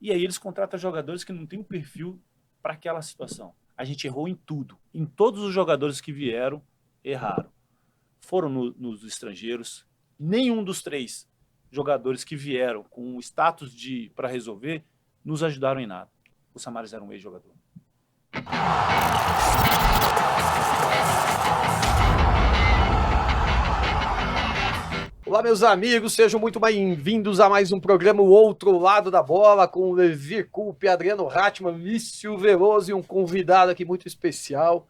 E aí eles contratam jogadores que não têm um perfil para aquela situação. A gente errou em tudo. Em todos os jogadores que vieram, erraram. Foram nos estrangeiros. Nenhum dos 3 jogadores que vieram com o status para resolver nos ajudaram em nada. O Samaris era um ex-jogador. Olá, meus amigos, sejam muito bem-vindos a mais um programa O Outro Lado da Bola, com o Levi Coupe, Adriano Ratman, Lício Veloso e um convidado aqui muito especial.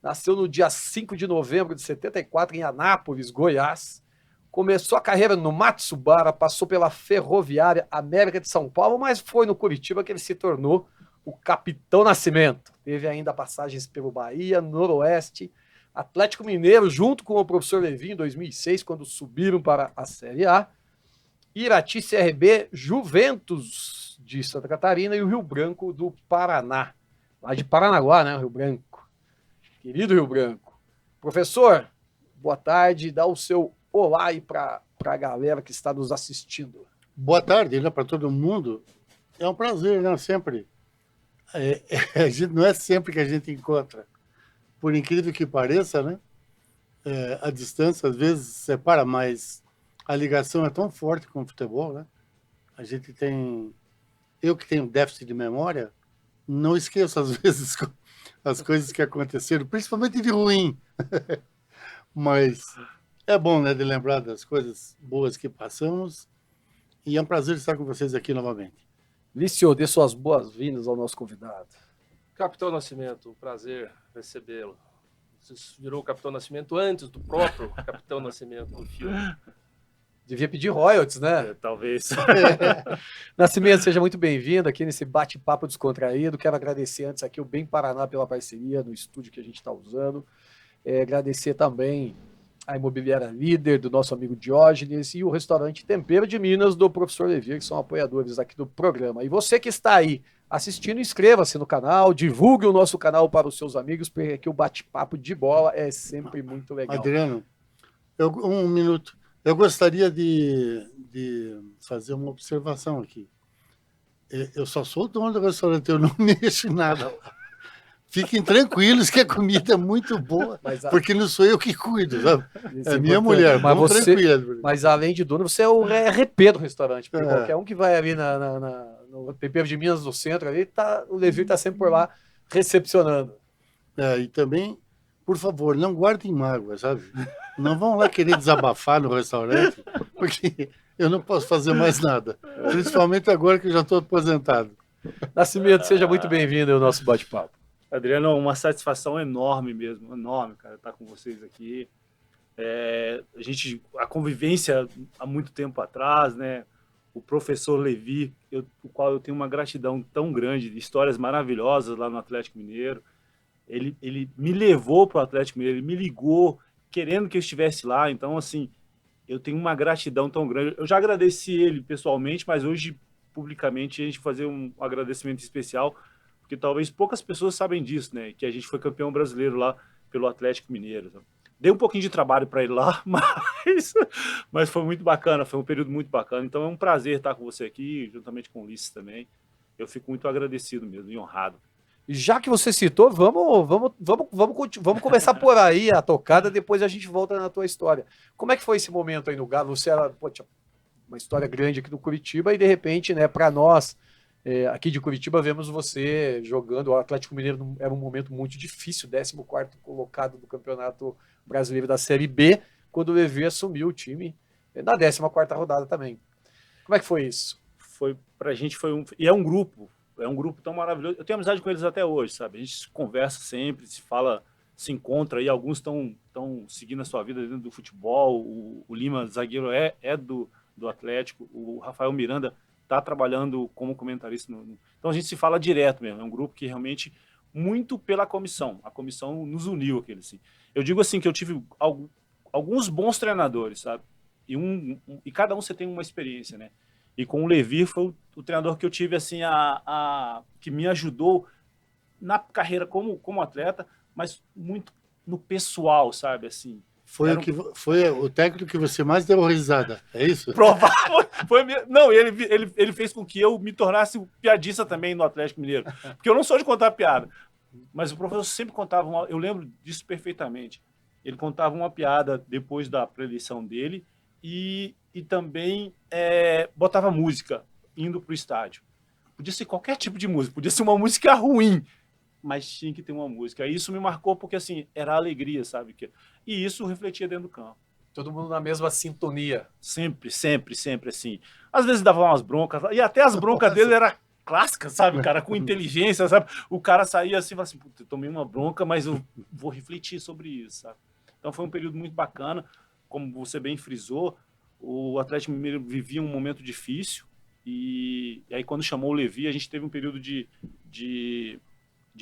Nasceu no dia 5 de novembro de 74 em Anápolis, Goiás. Começou a carreira no Matsubara, passou pela Ferroviária América de São Paulo, mas foi no Curitiba que ele se tornou o Capitão Nascimento. Teve ainda passagens pelo Bahia, Noroeste, Atlético Mineiro, junto com o professor Levi, em 2006, quando subiram para a Série A, Irati, CRB, Juventus de Santa Catarina e o Rio Branco do Paraná. Lá de Paranaguá, né, Rio Branco. Querido Rio Branco. Professor, boa tarde, dá o seu olá aí para a galera que está nos assistindo. Boa tarde, né, para todo mundo. É um prazer, né, sempre. Não é sempre que a gente encontra. Por incrível que pareça, né? A distância às vezes separa, mas a ligação é tão forte com o futebol, né? A gente tem... Eu que tenho déficit de memória, não esqueço às vezes as coisas que aconteceram, principalmente de ruim. Mas é bom, né, de lembrar das coisas boas que passamos. E é um prazer estar com vocês aqui novamente. Lício, dê suas boas-vindas ao nosso convidado. Capitão Nascimento, um prazer recebê-lo. Você virou o Capitão Nascimento antes do próprio Capitão Nascimento no filme. Devia pedir royalties, né? Talvez. Nascimento, seja muito bem-vindo aqui nesse bate-papo descontraído. Quero agradecer antes aqui o Bem Paraná pela parceria no estúdio que a gente está usando. Agradecer também a Imobiliária Líder, do nosso amigo Diógenes, e o restaurante Tempero de Minas, do professor Levi, que são apoiadores aqui do programa. E você que está aí assistindo, inscreva-se no canal, divulgue o nosso canal para os seus amigos, porque aqui o bate-papo de bola é sempre muito legal. Adriano, um minuto. Eu gostaria de fazer uma observação aqui. Eu só sou o dono do restaurante, eu não mexo em nada lá. Fiquem tranquilos que a comida é muito boa, porque não sou eu que cuido, sabe? É minha mulher, mas tranquila. Mas além de dono, você é o RP do restaurante, porque qualquer um que vai ali no Tempero de Minas do centro, ali, o Levi está sempre por lá recepcionando. E também, por favor, não guardem mágoa, sabe? Não vão lá querer desabafar no restaurante, porque eu não posso fazer mais nada, principalmente agora que eu já estou aposentado. Nascimento, seja muito bem-vindo ao nosso bate-papo. Adriano, uma satisfação enorme mesmo, enorme, cara, estar com vocês aqui. A convivência há muito tempo atrás, né? O professor Levi, o qual eu tenho uma gratidão tão grande, de histórias maravilhosas lá no Atlético Mineiro. Ele me levou para o Atlético Mineiro, ele me ligou, querendo que eu estivesse lá. Então, assim, eu tenho uma gratidão tão grande. Eu já agradeci ele pessoalmente, mas hoje, publicamente, a gente fazer um agradecimento especial, porque talvez poucas pessoas sabem disso, né? Que a gente foi campeão brasileiro lá pelo Atlético Mineiro. Dei um pouquinho de trabalho para ele lá, mas foi muito bacana, foi um período muito bacana. Então é um prazer estar com você aqui, juntamente com o Ulisses também. Eu fico muito agradecido mesmo e honrado. Já que você citou, vamos começar por aí a tocada, depois a gente volta na tua história. Como é que foi esse momento aí no Galo? Você era uma história grande aqui no Curitiba e de repente, né, para nós aqui de Curitiba, vemos você jogando. O Atlético Mineiro era um momento muito difícil, 14º colocado do Campeonato Brasileiro da Série B, quando o Levi assumiu o time na 14ª rodada também. Como é que foi isso? Pra gente e é um grupo tão maravilhoso. Eu tenho amizade com eles até hoje, sabe? A gente conversa sempre, se fala, se encontra, e alguns estão seguindo a sua vida dentro do futebol. O Lima, zagueiro, é do Atlético. O Rafael Miranda está trabalhando como comentarista. Então a gente se fala direto mesmo. É um grupo que realmente, muito pela comissão. A comissão nos uniu aquele, assim. Eu digo assim que eu tive alguns bons treinadores, sabe? E cada um você tem uma experiência, né? E com o Levi foi o treinador que eu tive, assim, que me ajudou na carreira como atleta, mas muito no pessoal, sabe? Assim, Foi o técnico que você mais deu risada, é isso? Provável. Não, ele fez com que eu me tornasse um piadista também no Atlético Mineiro. Porque eu não sou de contar piada. Mas o professor sempre contava eu lembro disso perfeitamente. Ele contava uma piada depois da preleção dele e também botava música indo para o estádio. Podia ser qualquer tipo de música, podia ser uma música ruim, mas tinha que ter uma música. E isso me marcou porque, assim, era alegria, sabe? E isso refletia dentro do campo. Todo mundo na mesma sintonia. Sempre, sempre, sempre, assim. Às vezes dava umas broncas, e até as broncas dele eram clássicas, sabe, cara? Com inteligência, sabe? O cara saía assim e falava assim, puta, eu tomei uma bronca, mas eu vou refletir sobre isso, sabe? Então foi um período muito bacana. Como você bem frisou, o Atlético Mineiro vivia um momento difícil, e aí quando chamou o Levi, a gente teve um período de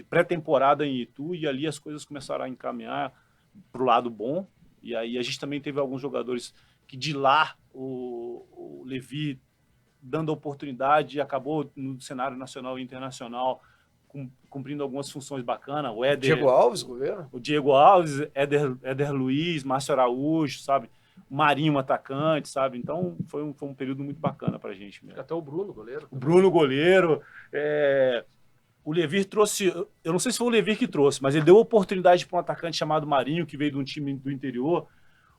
pré-temporada em Itu, e ali as coisas começaram a encaminhar para o lado bom. E aí a gente também teve alguns jogadores que de lá o Levi dando oportunidade, acabou no cenário nacional e internacional cumprindo algumas funções bacanas. O Éder, Diego Alves, goleiro? O Diego Alves, Éder Luiz, Márcio Araújo, sabe? Marinho, atacante, sabe? Então foi um período muito bacana pra gente mesmo. Até o Bruno, goleiro. O Bruno, goleiro. O Levir trouxe, eu não sei se foi o Levir que trouxe, mas ele deu oportunidade para um atacante chamado Marinho, que veio de um time do interior.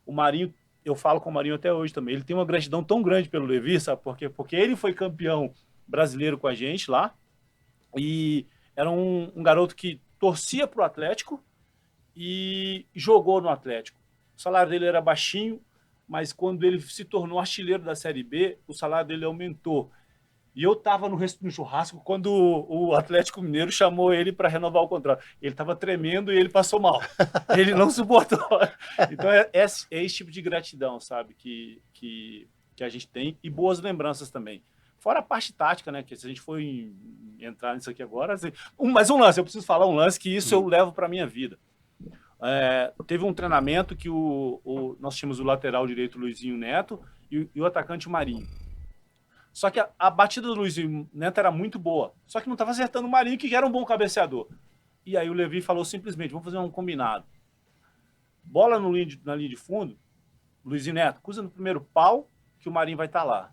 O Marinho, eu falo com o Marinho até hoje também, ele tem uma gratidão tão grande pelo Levir, sabe por quê? Porque ele foi campeão brasileiro com a gente lá, e era um garoto que torcia para o Atlético e jogou no Atlético. O salário dele era baixinho, mas quando ele se tornou artilheiro da Série B, o salário dele aumentou. E eu estava no churrasco quando o Atlético Mineiro chamou ele para renovar o contrato. Ele estava tremendo e ele passou mal. Ele não suportou. Então é esse tipo de gratidão, sabe, que a gente tem, e boas lembranças também. Fora a parte tática, né, que se a gente for entrar nisso aqui agora... Assim, mais um lance, eu preciso falar um lance que isso eu levo para a minha vida. Teve um treinamento que nós tínhamos o lateral direito, Luizinho Neto, e o atacante, o Marinho. Só que a batida do Luizinho Neto era muito boa. Só que não estava acertando o Marinho, que era um bom cabeceador. E aí o Levi falou simplesmente, vamos fazer um combinado. Bola na linha de fundo, Luizinho Neto, cruza no primeiro pau, que o Marinho vai estar lá.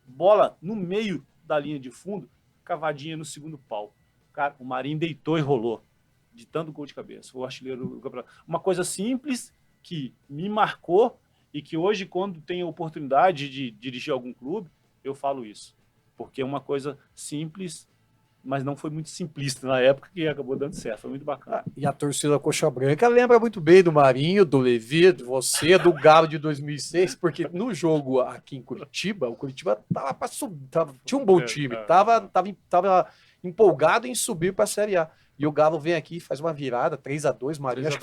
Bola no meio da linha de fundo, cavadinha no segundo pau. Cara, o Marinho deitou e rolou, de tanto gol de cabeça. Foi o artilheiro do campeonato. Uma coisa simples que me marcou e que hoje, quando tenho a oportunidade de dirigir algum clube, eu falo isso, porque é uma coisa simples, mas não foi muito simplista na época, que acabou dando certo, foi muito bacana. E a torcida Coxa Branca lembra muito bem do Marinho, do Levi, de você, do Galo de 2006, porque no jogo aqui em Curitiba, o Curitiba tava para subir, tinha um bom time, tava empolgado em subir para a Série A. E o Galo vem aqui e faz uma virada, 3-2, Marinho acho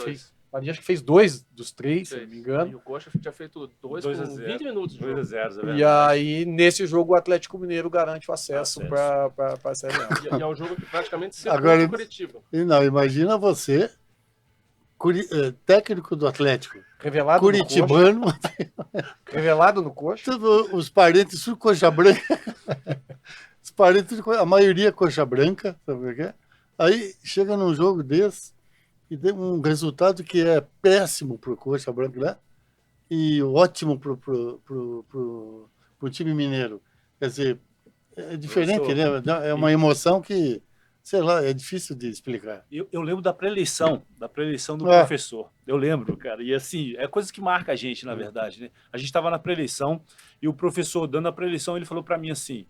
que fez 2 dos 3, se não me engano. E o Coxa tinha feito 2 com 20 minutos de jogo. 2-0, E aí, nesse jogo, o Atlético Mineiro garante o acesso para a Série A. E é um jogo que praticamente se Agora, o Curitiba. Não, imagina você, técnico do Atlético, Revelado curitibano, no Coxa. Revelado no Coxa. os parentes tudo Coxa Branca, os parentes, a maioria Coxa Branca, sabe o que é? Aí chega num jogo desse e tem um resultado que é péssimo para o Coxa Branca, né? E ótimo para o time mineiro. Quer dizer, é diferente, né? É uma emoção que, sei lá, é difícil de explicar. Eu lembro da pré-eleição do professor. Eu lembro, cara. E assim, é coisa que marca a gente, na verdade, né? A gente estava na pré-eleição e o professor, dando a pré-eleição, ele falou para mim assim,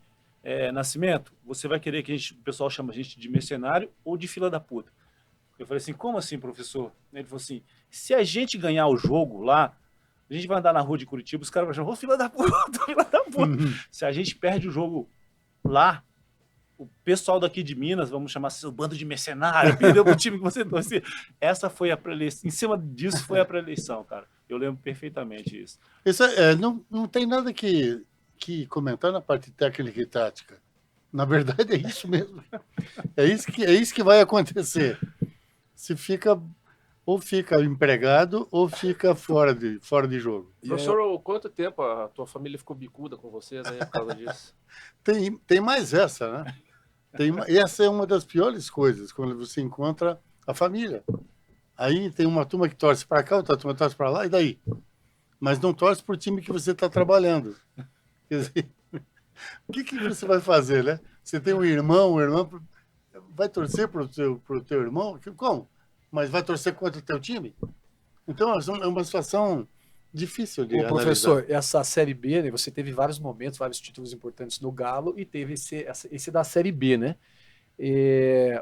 Nascimento, você vai querer que o pessoal chame a gente de mercenário ou de fila da puta? Eu falei assim, como assim, professor? Ele falou assim, se a gente ganhar o jogo lá, a gente vai andar na rua de Curitiba, os caras vão chamar, fila da puta, fila da puta. Se a gente perde o jogo lá, o pessoal daqui de Minas, vamos chamar seu bando de mercenário, perdeu pro time que você torcia. Essa foi a pré-eleição, em cima disso foi a pré-eleição, cara. Eu lembro perfeitamente isso. Isso não tem nada que comentar na parte técnica e tática. Na verdade, é isso mesmo. É isso que vai acontecer. Se ou fica empregado ou fica fora de jogo. Professor, quanto tempo a tua família ficou bicuda com vocês aí por causa disso? Tem mais essa, né? Essa é uma das piores coisas, quando você encontra a família. Aí tem uma turma que torce para cá, outra turma torce para lá, e daí? Mas não torce para o time que você está trabalhando. Quer dizer, o que você vai fazer, né? Você tem um irmão vai torcer para o teu irmão? Como? Mas vai torcer contra o teu time? Então, é uma situação difícil de Ô, analisar. professor, essa Série B, né, você teve vários momentos, vários títulos importantes no Galo e teve esse da Série B, né?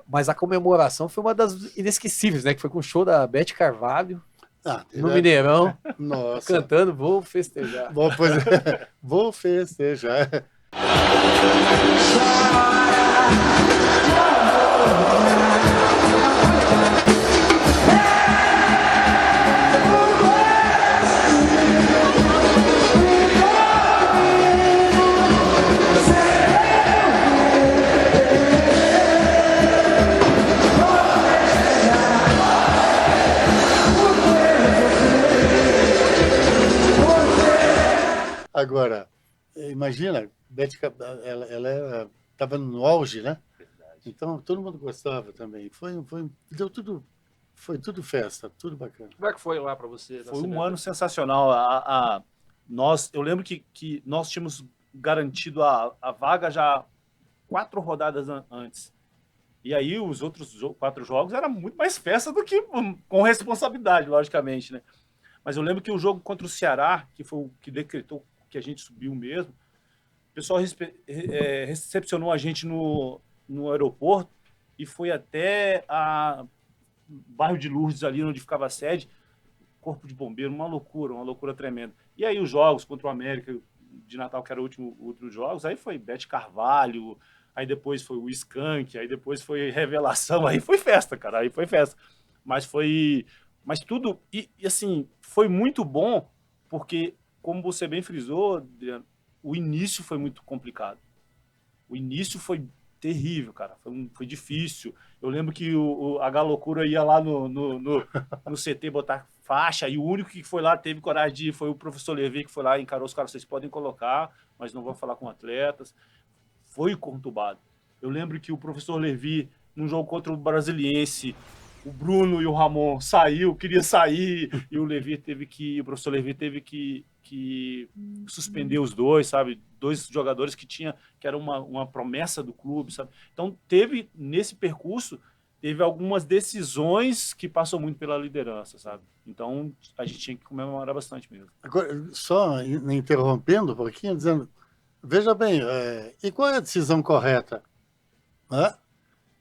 Mas a comemoração foi uma das inesquecíveis, né? Que foi com o show da Beth Carvalho no Mineirão, Nossa. cantando Vou Festejar. Bom, pois é. Vou festejar. Agora, imagina, ela estava no auge, né? Então todo mundo gostava também. Foi tudo festa, tudo bacana. Como é que foi lá para você? Foi um ano sensacional. Eu lembro que nós tínhamos garantido a vaga já 4 rodadas antes. E aí os outros 4 jogos era muito mais festa do que com responsabilidade, logicamente, né? Mas eu lembro que o jogo contra o Ceará, que foi o que decretou que a gente subiu mesmo, o pessoal recepcionou a gente no aeroporto e foi até bairro de Lourdes, ali onde ficava a sede, corpo de bombeiro, uma loucura tremenda. E aí os jogos contra o América de Natal, que era o último jogos, aí foi Beth Carvalho, aí depois foi o Skank, aí depois foi Revelação, aí foi festa, cara, aí foi festa. Mas tudo, e assim, foi muito bom, porque, como você bem frisou, Adriano, o início foi muito complicado. O início foi terrível, cara, foi difícil. Eu lembro que a Galocura ia lá no CT botar faixa, e o único que foi lá, teve coragem de ir, foi o professor Levi, que foi lá e encarou os caras, vocês podem colocar, mas não vão falar com atletas. Foi conturbado. Eu lembro que o professor Levi, num jogo contra o Brasiliense, o Bruno e o Ramon queria sair, e o professor Levi teve que suspender os dois, sabe? 2 jogadores que era uma promessa do clube, sabe? Então, nesse percurso, teve algumas decisões que passam muito pela liderança, sabe? Então, a gente tinha que comemorar bastante mesmo. Agora, só interrompendo um pouquinho, dizendo, veja bem, e qual é a decisão correta?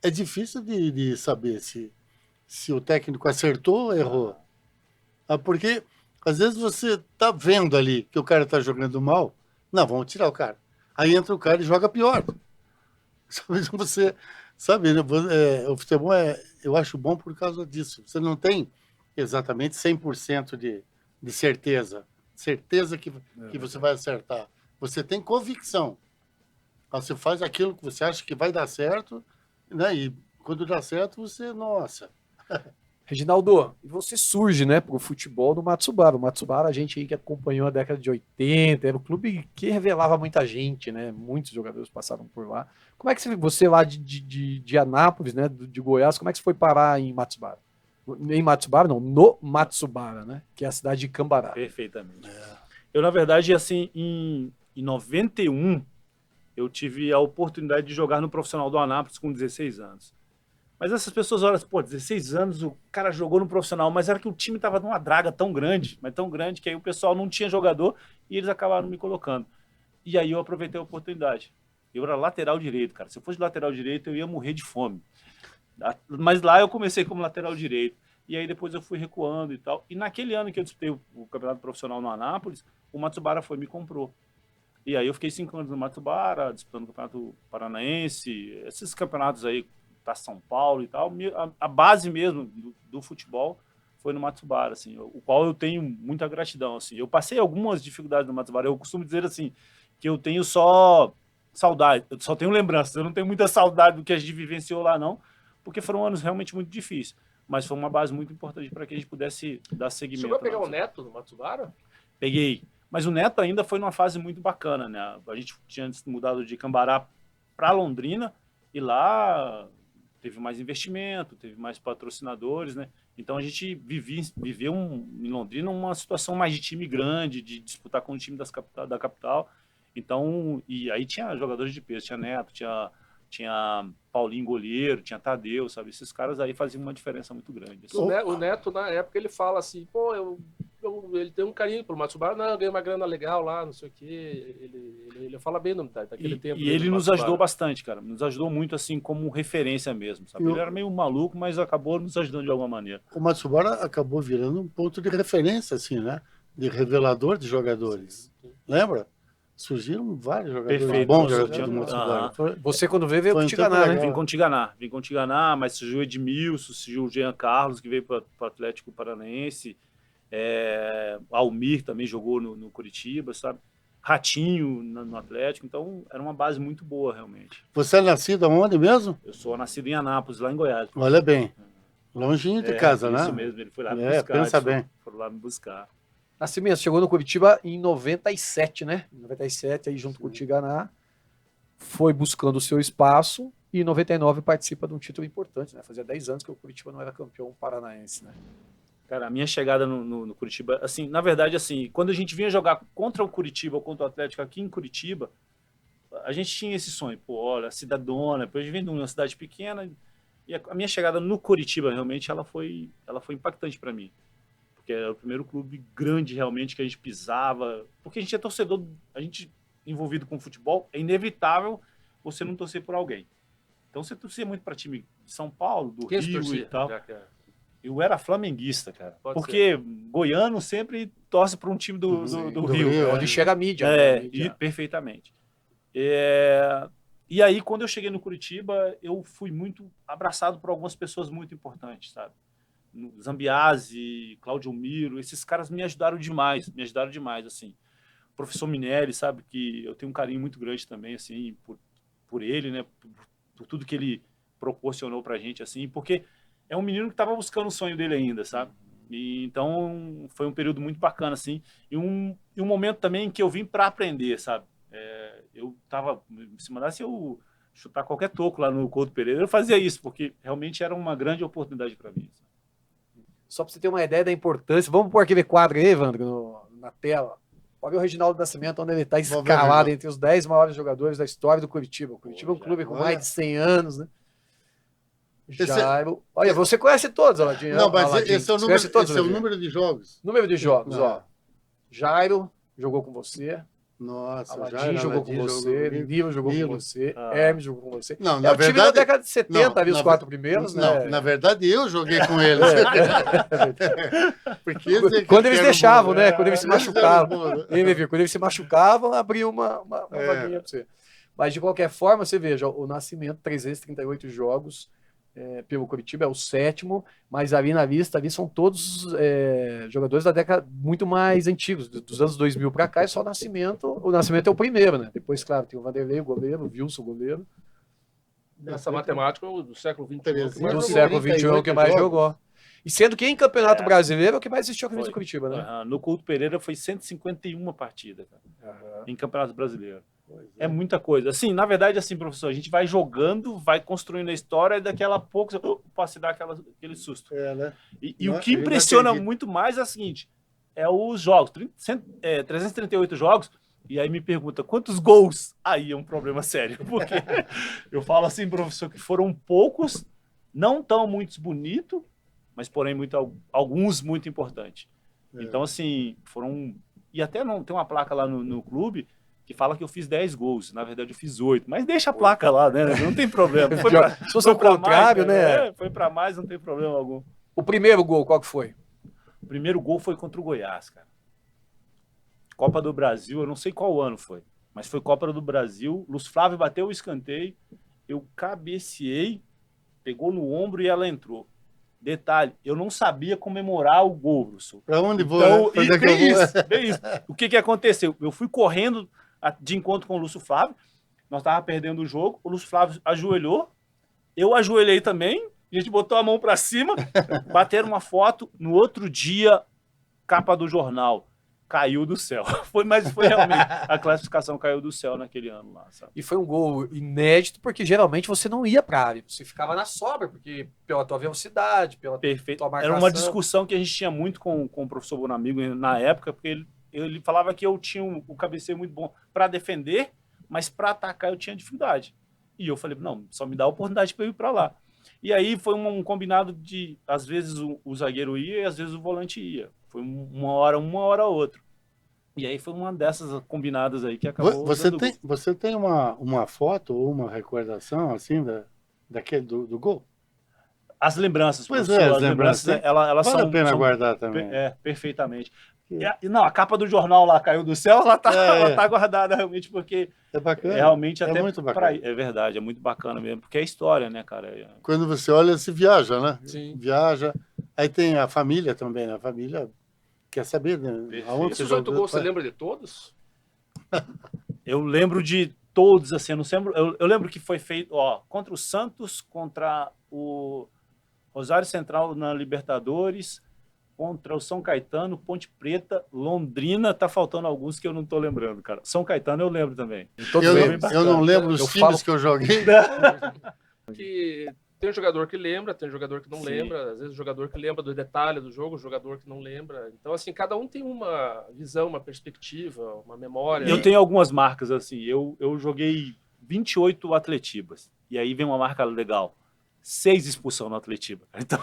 É difícil de saber se o técnico acertou ou errou. Porque, às vezes, você está vendo ali que o cara está jogando mal, não, vamos tirar o cara. Aí entra o cara e joga pior. Você sabe, né? O futebol eu acho bom por causa disso. Você não tem exatamente 100% de certeza que você vai acertar. Você tem convicção. Você faz aquilo que você acha que vai dar certo, né? E quando dá certo, nossa. Reginaldo, e você surge, né, para o futebol no Matsubara. O Matsubara, a gente aí que acompanhou a década de 80, era um clube que revelava muita gente, né? Muitos jogadores passaram por lá. Como é que você lá de Anápolis, né, de Goiás, como é que você foi parar em Matsubara? Em Matsubara, não, no Matsubara, né? Que é a cidade de Cambará. Perfeitamente. Eu, na verdade, assim, em 91, eu tive a oportunidade de jogar no profissional do Anápolis com 16 anos. Mas essas pessoas olham assim, 16 anos, o cara jogou no profissional, mas era que o time estava numa draga tão grande, mas tão grande, que aí o pessoal não tinha jogador e eles acabaram me colocando. E aí eu aproveitei a oportunidade. Eu era lateral direito, cara. Se eu fosse lateral direito, eu ia morrer de fome. Mas lá eu comecei como lateral direito. E aí depois eu fui recuando e tal. E naquele ano que eu disputei o campeonato profissional no Anápolis, o Matsubara foi e me comprou. E aí eu fiquei 5 anos no Matsubara, disputando o Campeonato Paranaense, esses campeonatos aí, para São Paulo e tal. A base mesmo do futebol foi no Matsubara, assim, o qual eu tenho muita gratidão, assim. Eu passei algumas dificuldades no Matsubara. Eu costumo dizer assim que eu tenho só saudade, eu só tenho lembranças. Eu não tenho muita saudade do que a gente vivenciou lá, não, porque foram anos realmente muito difíceis. Mas foi uma base muito importante para que a gente pudesse dar seguimento. Chegou a pegar o Neto no Matsubara? Peguei. Mas o Neto ainda foi numa fase muito bacana, né? A gente tinha mudado de Cambará para Londrina e lá teve mais investimento, teve mais patrocinadores, né? Então a gente viveu em Londrina uma situação mais de time grande, de disputar com o time da capital. Então, e aí tinha jogadores de peso, tinha Neto, tinha Paulinho goleiro, tinha Tadeu, sabe? Esses caras aí faziam uma diferença muito grande. Assim. O Neto, na época, ele fala assim, pô, ele tem um carinho pro Matsubara, não, eu ganhei uma grana legal lá, não sei o quê. Ele fala bem daquele tempo. E ele nos ajudou bastante, cara. Nos ajudou muito, assim, como referência mesmo, sabe? Ele era meio maluco, mas acabou nos ajudando de alguma maneira. O Matsubara acabou virando um ponto de referência, assim, né? De revelador de jogadores. Lembra? Surgiram vários jogadores Perfeito. bons jogadores do Matsubara. Você, quando veio com o Foi um Tiganá, tempo né? legal. Vim com o Tiganá, mas surgiu o Edmilson, surgiu o Jean Carlos, que veio para o Atlético Paranaense. Almir também jogou no Curitiba, sabe? Ratinho no Atlético. Então, era uma base muito boa, realmente. Você é nascido aonde mesmo? Eu sou nascido em Anápolis, lá em Goiás. Olha bem. Longinho de casa, né? Isso mesmo, ele foi lá me buscar. Pensa bem. Foram lá me buscar. Nascimento, chegou no Curitiba em 97, né? Em 97, aí junto com o Tiganá, foi buscando o seu espaço e em 99 participa de um título importante, né? Fazia 10 anos que o Curitiba não era campeão paranaense, né? Cara, a minha chegada no Curitiba, assim, na verdade, assim, quando a gente vinha jogar contra o Curitiba ou contra o Atlético aqui em Curitiba, a gente tinha esse sonho, pô, olha, cidadona, depois a gente vem de uma cidade pequena, e a minha chegada no Curitiba, realmente, ela foi impactante para mim. Porque era o primeiro clube grande, realmente, que a gente pisava, porque a gente é torcedor, a gente envolvido com futebol, é inevitável você não torcer por alguém. Então, você torcia muito para time de São Paulo, do Rio e tal. Eu era flamenguista, cara. Porque goiano sempre torce para um time do Rio. Onde chega a mídia. Né? Perfeitamente. E aí, quando eu cheguei no Curitiba, eu fui muito abraçado por algumas pessoas muito importantes, sabe? Zambiase, Cláudio Miro, esses caras me ajudaram demais, assim. O professor Minelli, sabe, que eu tenho um carinho muito grande também, assim, por ele, né? Por tudo que ele proporcionou pra gente, assim, porque é um menino que estava buscando o sonho dele ainda, sabe? E, então, foi um período muito bacana, assim. E um momento também que eu vim para aprender, sabe? Eu tava, se mandasse eu chutar qualquer toco lá no Couto Pereira, eu fazia isso, porque realmente era uma grande oportunidade para mim. Sabe? Só para você ter uma ideia da importância, vamos pôr aquele quadro aí, Evandro, na tela. Olha o Reginaldo Nascimento, onde ele está escalado entre os 10 maiores jogadores da história do Curitiba. O Curitiba é um clube com mais de 100 anos, né? Jairo. Olha, você conhece todos, Aladinho. Não, mas esse é o número de jogos. Número de jogos, ó. Jairo jogou com você. Nossa, Aladim jogou com você, Nilo jogou com você, Hermes jogou com você. Não, na verdade, time da década de 70, ali os 4 primeiros, né? Não, na verdade eu joguei com eles. Porque quando eles deixavam, né? Quando eles se machucavam. Quando eles se machucavam, abria uma vaguinha para você. Mas de qualquer forma, você veja, o Nascimento, 338 jogos pelo Curitiba, é o 7º, mas ali na lista ali são todos jogadores da década muito mais antigos, dos anos 2000 para cá, é só o Nascimento é o primeiro, né? Depois, claro, tem o Vanderlei, o goleiro, o Wilson, o goleiro. Nessa matemática do século XXI. Do século XXI é o que mais jogou. E sendo que em Campeonato Brasileiro é o que mais assistiu a camisa do Curitiba, né? No Couto Pereira foi 151 partidas, cara, em Campeonato Brasileiro. É muita coisa. Assim, na verdade, assim, professor, a gente vai jogando, vai construindo a história e daqui a pouco você pode dar aquele susto. Né? E o que impressiona muito mais é o seguinte, é os jogos, 338 jogos, e aí me pergunta, quantos gols? Aí é um problema sério, porque eu falo assim, professor, que foram poucos, não tão muitos bonitos, mas porém alguns muito importantes. Então, assim, foram... E até não tem uma placa lá no clube que fala que eu fiz 10 gols. Na verdade, eu fiz 8. Mas deixa a placa lá, né? Não tem problema. Se fosse o contrário, né? Foi para mais, não tem problema algum. O primeiro gol, qual que foi? O primeiro gol foi contra o Goiás, cara. Copa do Brasil, eu não sei qual ano foi, mas foi Copa do Brasil. Luz Flávio bateu o escanteio, eu cabeceei, pegou no ombro e ela entrou. Detalhe, eu não sabia comemorar o gol, Bruno. Para onde vou? Então, bem isso. O que aconteceu? Eu fui correndo de encontro com o Lúcio Flávio, nós estávamos perdendo o jogo, o Lúcio Flávio ajoelhou, eu ajoelhei também, a gente botou a mão para cima, bateram uma foto, no outro dia, capa do jornal. caiu do céu. Mas foi realmente, a classificação caiu do céu naquele ano lá, sabe? E foi um gol inédito, porque geralmente você não ia pra área, você ficava na sobra, porque pela tua velocidade, pela Perfeito. tua marcação. Era uma discussão que a gente tinha muito com o professor Bonamigo na época, porque ele falava que eu tinha o cabeceio muito bom para defender, mas para atacar eu tinha dificuldade. E eu falei, não, só me dá a oportunidade para eu ir para lá. E aí foi um combinado de, às vezes o zagueiro ia e às vezes o volante ia. Foi uma hora outra. E aí foi uma dessas combinadas aí que acabou dando gol. Você tem uma foto ou uma recordação assim daquele do gol? As lembranças, Pois professor, as as lembranças, lembranças, elas vale são... a pena são guardar também. perfeitamente. Não, a capa do jornal lá caiu do céu, ela tá guardada realmente, porque É bacana. realmente é até muito bacana. é verdade, é muito bacana mesmo, porque é história, né, cara? Quando você olha, se viaja, né? Sim. Viaja. Aí tem a família também, né? A família quer saber, né? Perfeito. Aonde Esses você 8 jogou. gols, você lembra de todos? Eu lembro de todos, assim, eu não lembro, eu lembro que foi feito, contra o Santos, contra o Rosário Central na Libertadores, contra o São Caetano, Ponte Preta, Londrina, tá faltando alguns que eu não tô lembrando, cara. São Caetano eu lembro também. Eu não lembro os times que eu joguei. Que tem um jogador que lembra, tem um jogador que não Sim. lembra, às vezes o jogador que lembra do detalhe do jogo, o jogador que não lembra. Então, assim, cada um tem uma visão, uma perspectiva, uma memória. Eu tenho algumas marcas, assim, eu joguei 28 Atletibas, e aí vem uma marca legal, 6 expulsão no Atletiba. Então,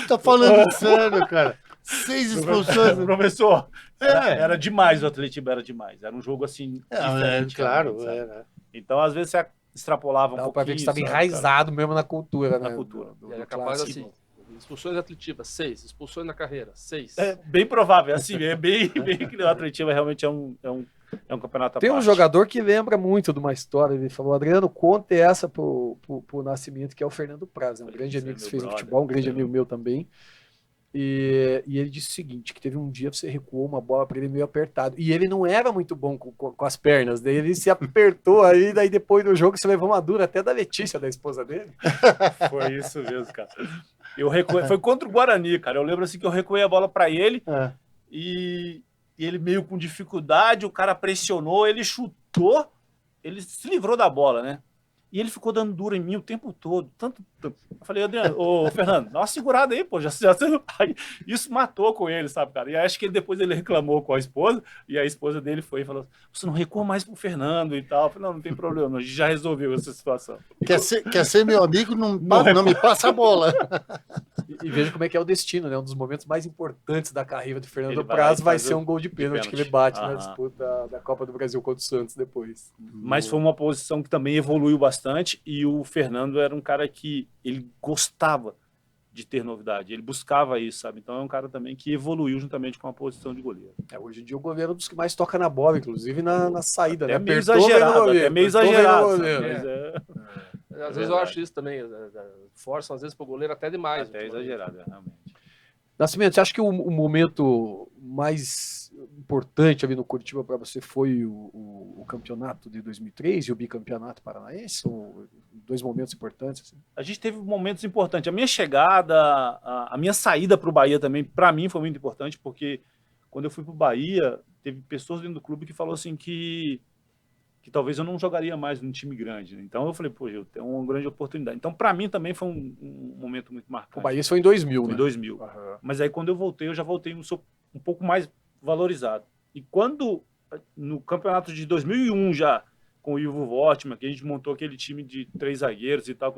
Tá falando sério, cara. 6 expulsões. professor, É. era demais o Atletiba, era demais. Era um jogo, assim, diferente. Claro, realmente, sabe? era. Então, às vezes, você extrapolava um Dá pouquinho. pra ver que estava sabe, enraizado mesmo na cultura, né? Na cultura. E é capaz assim, expulsões atletivas, 6. Expulsões na carreira, 6. É bem provável, assim, é bem que o Atletiba realmente é um campeonato à Tem um parte. jogador que lembra muito de uma história, ele falou, Adriano, conte essa pro Nascimento, que é o Fernando Praz, um grande amigo que meu fez brother, futebol, um grande amigo meu também. E ele disse o seguinte, que teve um dia que você recuou uma bola para ele meio apertado. E ele não era muito bom com as pernas, daí ele se apertou aí, daí depois do jogo você levou uma dura até da Letícia, da esposa dele. Foi isso mesmo, cara. Foi contra o Guarani, cara. Eu lembro assim que eu recuei a bola para ele e ele meio com dificuldade, o cara pressionou, ele chutou, ele se livrou da bola, né? E ele ficou dando dura em mim o tempo todo. Eu falei, Adriano, Fernando, dá uma segurada aí, pô. Aí, isso matou com ele, sabe, cara? E acho que depois ele reclamou com a esposa, e a esposa dele foi e falou: você não recua mais pro Fernando e tal. Eu falei, não tem problema, a gente já resolveu essa situação. Quer ser meu amigo, não me passa a bola. E veja como é que é o destino, né? Um dos momentos mais importantes da carreira do Fernando Ele Praz vai fazer ser um gol de pênalti que ele bate na disputa da Copa do Brasil contra o Santos depois. Mas foi uma posição que também evoluiu bastante, e o Fernando era um cara que ele gostava de ter novidade, ele buscava isso, sabe? Então é um cara também que evoluiu juntamente com a posição de goleiro. Hoje em dia o goleiro é um dos que mais toca na bola, inclusive na saída, né? É meio Apertou, exagerado, goleiro, até meio apertou, exagerado. goleiro. Mas Às vezes eu acho isso também, forçam às vezes pro goleiro até demais. até exagerado, realmente. Nascimento, você acha que o momento mais importante ali no Curitiba para você foi o campeonato de 2003 e o bicampeonato paranaense? São dois momentos importantes? Assim? A gente teve momentos importantes. A minha chegada, a minha saída para o Bahia também, para mim, foi muito importante, porque quando eu fui para o Bahia, teve pessoas dentro do clube que falou assim que talvez eu não jogaria mais num time grande. Né? Então eu falei, pô, eu tenho uma grande oportunidade. Então, para mim também foi um momento muito marcante. O Bahia foi em 2000, foi né? Em 2000. Uhum. Mas aí quando eu voltei, eu já voltei um pouco mais valorizado. E quando, no campeonato de 2001 já, com o Ivo Wortmann, que a gente montou aquele time de 3 zagueiros e tal,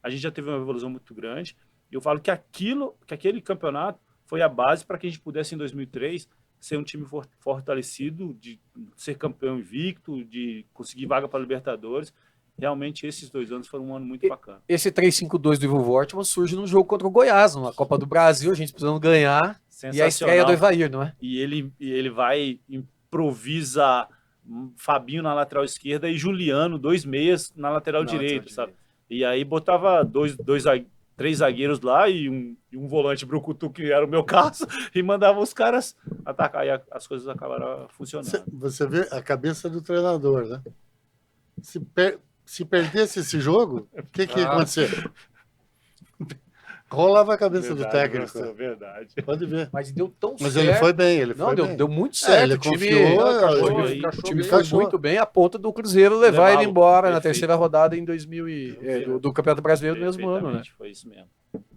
a gente já teve uma evolução muito grande. E eu falo que aquele campeonato foi a base para que a gente pudesse, em 2003, ser um time fortalecido, de ser campeão invicto, de conseguir vaga para a Libertadores. Realmente, esses 2 anos foram um ano muito bacana. Esse 3-5-2 do Ivo Wortmann surge num jogo contra o Goiás, na Copa do Brasil, a gente precisando ganhar, e a estreia do Evair, não é? E ele vai, improvisa Fabinho na lateral esquerda e Juliano, 2 meias na lateral direita, sabe? E aí botava 3 zagueiros lá e um volante brucutu, que era o meu caso, e mandava os caras atacar, e as coisas acabaram funcionando. Você vê a cabeça do treinador, né? Se perdesse esse jogo, o que ia acontecer? rolava a cabeça do Verdade, técnico. professor, verdade. Pode ver. Mas deu tão Mas certo. ele foi bem, ele Não, foi deu, bem. deu muito certo. ele o time, confiou, o time ele foi encaixou. muito bem, a ponto do Cruzeiro levar Levá-lo, ele embora na perfeito. terceira rodada em 2000 do Campeonato Brasileiro do mesmo ano, né? Perfeitamente, foi isso mesmo.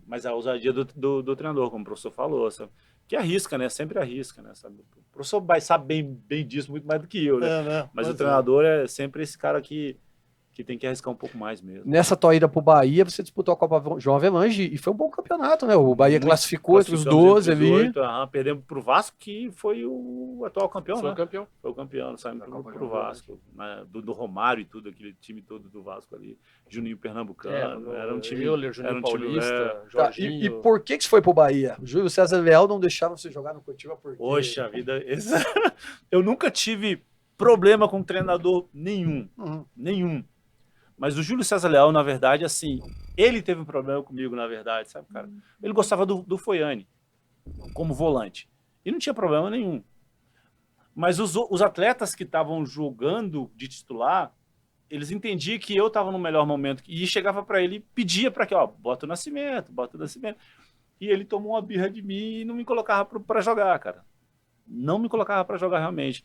Mas a ousadia do treinador, como o professor falou, sabe? Que arrisca, né? Sempre arrisca, né? Sabe? O professor sabe bem disso, muito mais do que eu, né? Né? Mas o Pois treinador é sempre esse cara que tem que arriscar um pouco mais mesmo. Nessa tua ida pro Bahia, você disputou a Copa João Avelange e foi um bom campeonato, né? O Bahia Muito. classificou entre os Classificamos 12 entre os ali. 8, perdemos pro Vasco, que foi o atual campeão, Foi né? campeão. Foi o campeão, saímos Da pro Copa João Vasco, né? Do Romário e tudo, aquele time todo do Vasco ali, Juninho Pernambucano, era um time... Euler, Juninho era um time, Paulista, Tá, Jorginho. e por que você foi pro Bahia? O Júlio César Leal não deixava você jogar no Curitiba porque... Poxa vida, eu nunca tive problema com treinador nenhum, Uhum. nenhum. Mas o Júlio César Leal, na verdade, assim, ele teve um problema comigo, na verdade, sabe, cara? Ele gostava do Foiane como volante. E não tinha problema nenhum. Mas os atletas que estavam jogando de titular, eles entendiam que eu estava no melhor momento. E chegava para ele e pedia para que, ó, bota o Nascimento. E ele tomou uma birra de mim e não me colocava para jogar, cara. Não me colocava para jogar realmente.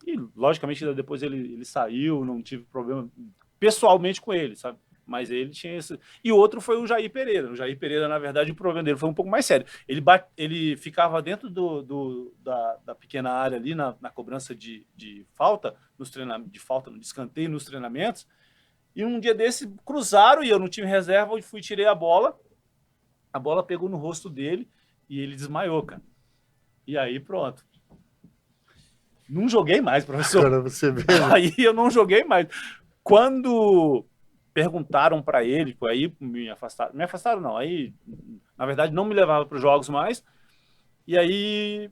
E, logicamente, depois ele saiu, não tive problema pessoalmente com ele, sabe? Mas ele tinha esse... E outro foi o Jair Pereira. O Jair Pereira, na verdade, o problema dele foi um pouco mais sério. Ele ficava dentro da pequena área ali, na cobrança de falta, de escanteio nos treinamentos. E um dia desse, cruzaram e eu no time reserva, eu tirei a bola pegou no rosto dele e ele desmaiou, cara. E aí, pronto. Não joguei mais, professor. Cara, você vê. Aí eu não joguei mais. Quando perguntaram para ele, aí me afastaram não, aí na verdade não me levavam para os jogos mais, e aí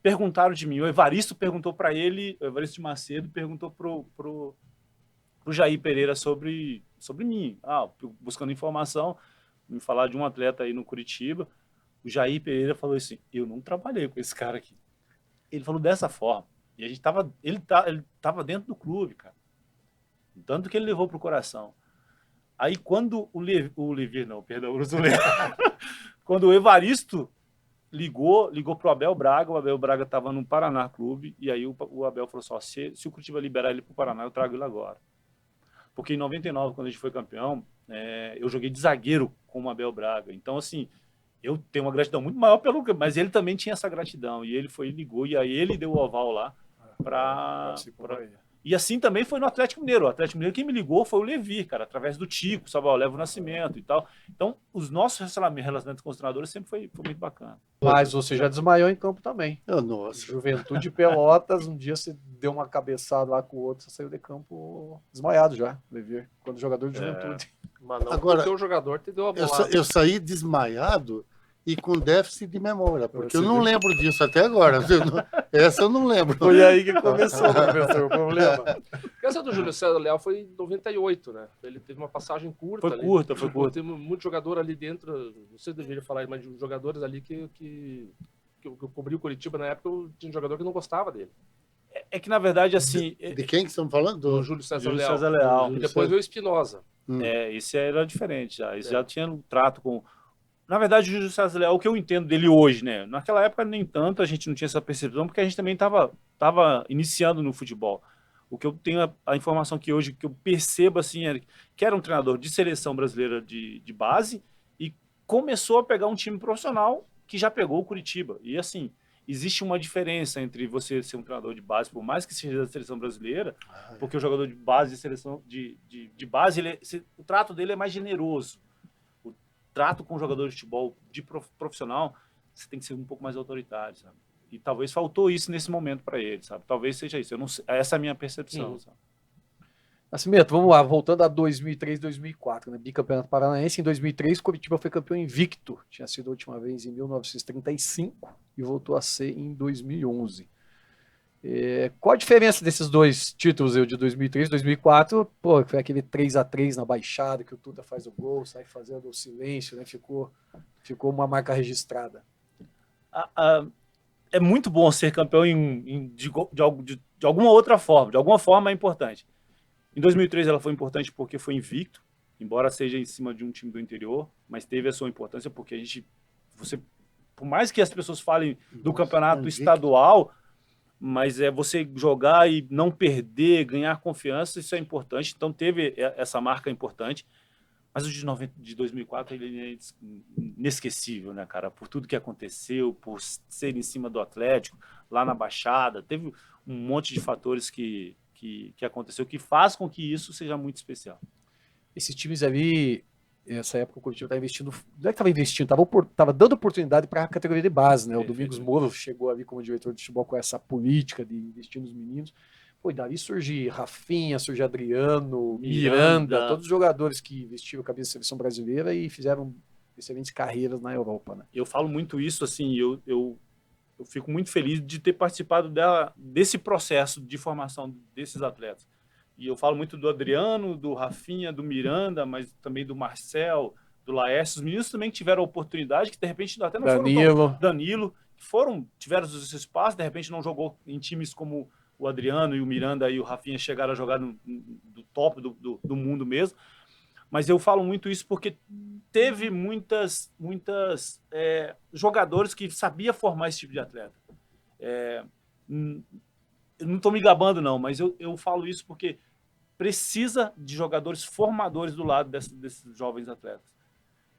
perguntaram de mim, o Evaristo perguntou para ele, o Evaristo de Macedo perguntou pro Jair Pereira sobre mim, buscando informação, me falar de um atleta aí no Curitiba. O Jair Pereira falou assim, eu não trabalhei com esse cara aqui. Ele falou dessa forma, e ele tava dentro do clube, cara. Tanto que ele levou pro coração. Aí quando quando o Evaristo ligou pro Abel Braga, o Abel Braga estava no Paraná Clube, e aí o Abel falou assim, ó, se o Curitiba liberar ele pro Paraná, eu trago ele agora. Porque em 99, quando a gente foi campeão, eu joguei de zagueiro com o Abel Braga. Então, assim, eu tenho uma gratidão muito maior mas ele também tinha essa gratidão, e ele ligou, e aí ele deu o aval lá E assim também foi no Atlético Mineiro. O Atlético Mineiro, quem me ligou foi o Levi, cara, através do Tico, sabe? Ó, leva o Nascimento e tal. Então, os nossos relacionamentos com os treinadores sempre foi muito bacana. Mas você já desmaiou em campo também. Nossa. Juventude Pelotas, um dia você deu uma cabeçada lá com o outro, você saiu de campo desmaiado já, Levi, quando jogador de Juventude. Mas não Agora, porque o jogador te deu a bola. Eu saí desmaiado e com déficit de memória, porque eu não lembro disso até agora. Essa eu não lembro. Foi aí que começou, professor, o problema. Essa do Júlio César Leal foi em 98, né? Ele teve uma passagem curta. Foi curta. Teve muito jogador ali dentro, não sei se deveria falar, mas jogadores ali que eu cobri o Curitiba na época, eu tinha um jogador que não gostava dele. É que, na verdade, assim... De quem que estamos falando? Do Júlio César Leal. César Leal. E depois veio o Espinosa. Esse era diferente já. Esse já tinha um trato com... Na verdade, o Júlio César Leal, o que eu entendo dele hoje, né? Naquela época, nem tanto, a gente não tinha essa percepção, porque a gente também estava iniciando no futebol. O que eu tenho, a informação que hoje, que eu percebo, assim, é que era um treinador de seleção brasileira de base e começou a pegar um time profissional que já pegou o Curitiba. E, assim, existe uma diferença entre você ser um treinador de base, por mais que seja da seleção brasileira, porque o jogador de base, de seleção de base, o trato dele é mais generoso. Trato com jogador de futebol de profissional, você tem que ser um pouco mais autoritário, sabe? E talvez faltou isso nesse momento para ele, sabe? Talvez seja isso. Eu não sei, essa é a minha percepção, sabe? Nascimento, vamos lá, voltando a 2003, 2004, né? Bicampeonato Paranaense. Em 2003, Curitiba foi campeão invicto. Tinha sido a última vez em 1935 e voltou a ser em 2011. Qual a diferença desses dois títulos, de 2003 e 2004? Pô, foi aquele 3-3 na Baixada, que o Tuta faz o gol, sai fazendo o silêncio, né? Ficou uma marca registrada. É muito bom ser campeão de alguma outra forma. De alguma forma é importante. Em 2003 ela foi importante porque foi invicto. embora seja em cima de um time do interior, mas teve a sua importância porque por mais que as pessoas falem do campeonato estadual, mas você jogar e não perder, ganhar confiança, isso é importante. Então teve essa marca importante. Mas o de 2004 ele é inesquecível, né, cara? Por tudo que aconteceu, por ser em cima do Atlético, lá na Baixada, teve um monte de fatores que aconteceu que faz com que isso seja muito especial. Esses times ali, nessa época o Curitiba estava investindo, não é que estava investindo, estava dando oportunidade para a categoria de base, né? O Domingos Moro chegou ali como diretor de futebol com essa política de investir nos meninos. Pô, e dali surge Rafinha, surge Adriano, Miranda, todos os jogadores que vestiram a camisa da seleção brasileira e fizeram excelentes carreiras na Europa, né? Eu falo muito isso, assim, eu fico muito feliz de ter participado desse processo de formação desses atletas. E eu falo muito do Adriano, do Rafinha, do Miranda, mas também do Marcel, do Laércio. Os meninos também tiveram a oportunidade, que de repente até não foram... Danilo, que tiveram os espaços, de repente não jogou em times como o Adriano e o Miranda e o Rafinha chegaram a jogar do top do mundo mesmo. Mas eu falo muito isso porque teve muitas jogadores que sabiam formar esse tipo de atleta. Eu não estou me gabando, não, mas eu falo isso porque precisa de jogadores formadores do lado desses jovens atletas.